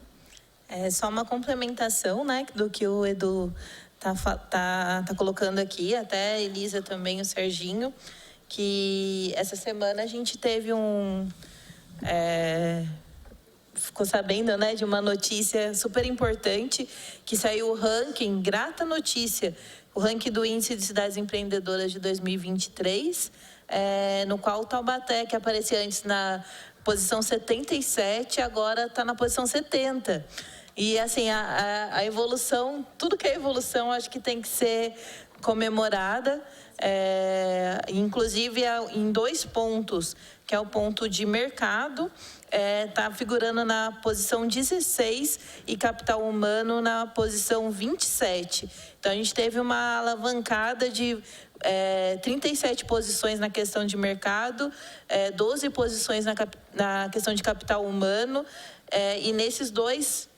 É só uma complementação, né, do que o Edu tá colocando aqui, até a Elisa também, o Serginho, que essa semana a gente teve ficou sabendo, né, de uma notícia super importante, que saiu o ranking, grata notícia, o ranking do Índice de Cidades Empreendedoras de 2023, no qual o Taubaté, que aparecia antes na posição 77, agora está na posição 70. E, assim, a evolução, tudo que é evolução, acho que tem que ser comemorada, inclusive em 2 pontos, que é o ponto de mercado, está figurando na posição 16 e capital humano na posição 27. Então, a gente teve uma alavancada de 37 posições na questão de mercado, 12 posições na questão de capital humano, e nesses 2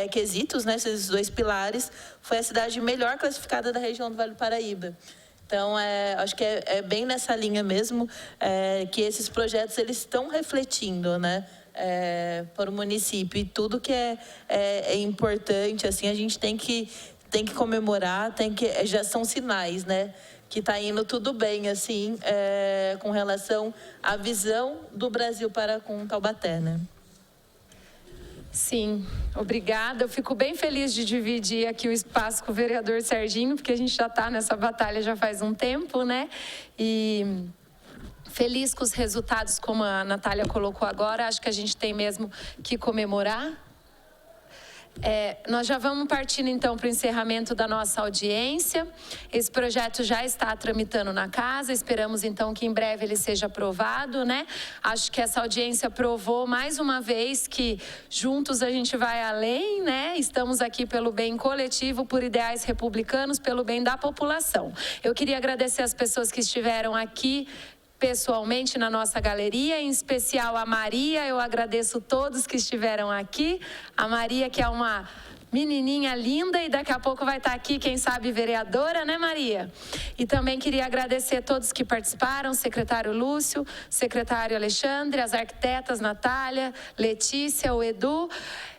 quesitos, né, esses 2 pilares, foi a cidade melhor classificada da região do Vale do Paraíba. Então, acho que é bem nessa linha mesmo que esses projetos eles estão refletindo, né, para o município. E tudo que é importante, assim, a gente tem que comemorar, já são sinais, né, que está indo tudo bem, assim, com relação à visão do Brasil para com Taubaté, né? Sim, obrigada. Eu fico bem feliz de dividir aqui o espaço com o vereador Serginho, porque a gente já está nessa batalha já faz um tempo, né? E feliz com os resultados, como a Natália colocou agora, acho que a gente tem mesmo que comemorar. Nós já vamos partindo então para o encerramento da nossa audiência. Esse projeto já está tramitando na casa, esperamos então que em breve ele seja aprovado, né? Acho que essa audiência provou mais uma vez que juntos a gente vai além, né? Estamos aqui pelo bem coletivo, por ideais republicanos, pelo bem da população. Eu queria agradecer as pessoas que estiveram aqui pessoalmente na nossa galeria, em especial a Maria. Eu agradeço todos que estiveram aqui. A Maria, que é uma menininha linda e daqui a pouco vai estar aqui, quem sabe, vereadora, né, Maria? E também queria agradecer a todos que participaram, secretário Lúcio, secretário Alexandre, as arquitetas Natália, Letícia, o Edu.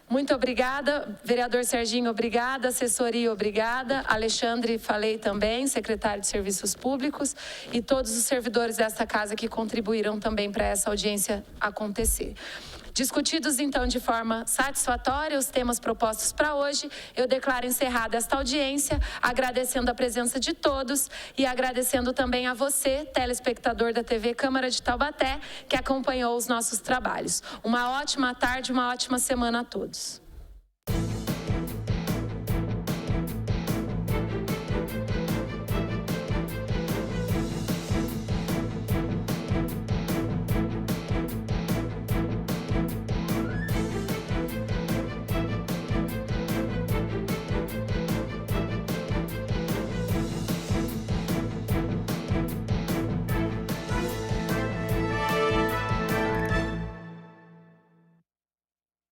Muito obrigada, vereador Serginho, obrigada, assessoria, obrigada, Alexandre, falei também, secretário de Serviços Públicos, e todos os servidores desta casa que contribuíram também para essa audiência acontecer. Discutidos, então, de forma satisfatória os temas propostos para hoje, eu declaro encerrada esta audiência, agradecendo a presença de todos e agradecendo também a você, telespectador da TV Câmara de Taubaté, que acompanhou os nossos trabalhos. Uma ótima tarde, uma ótima semana a todos.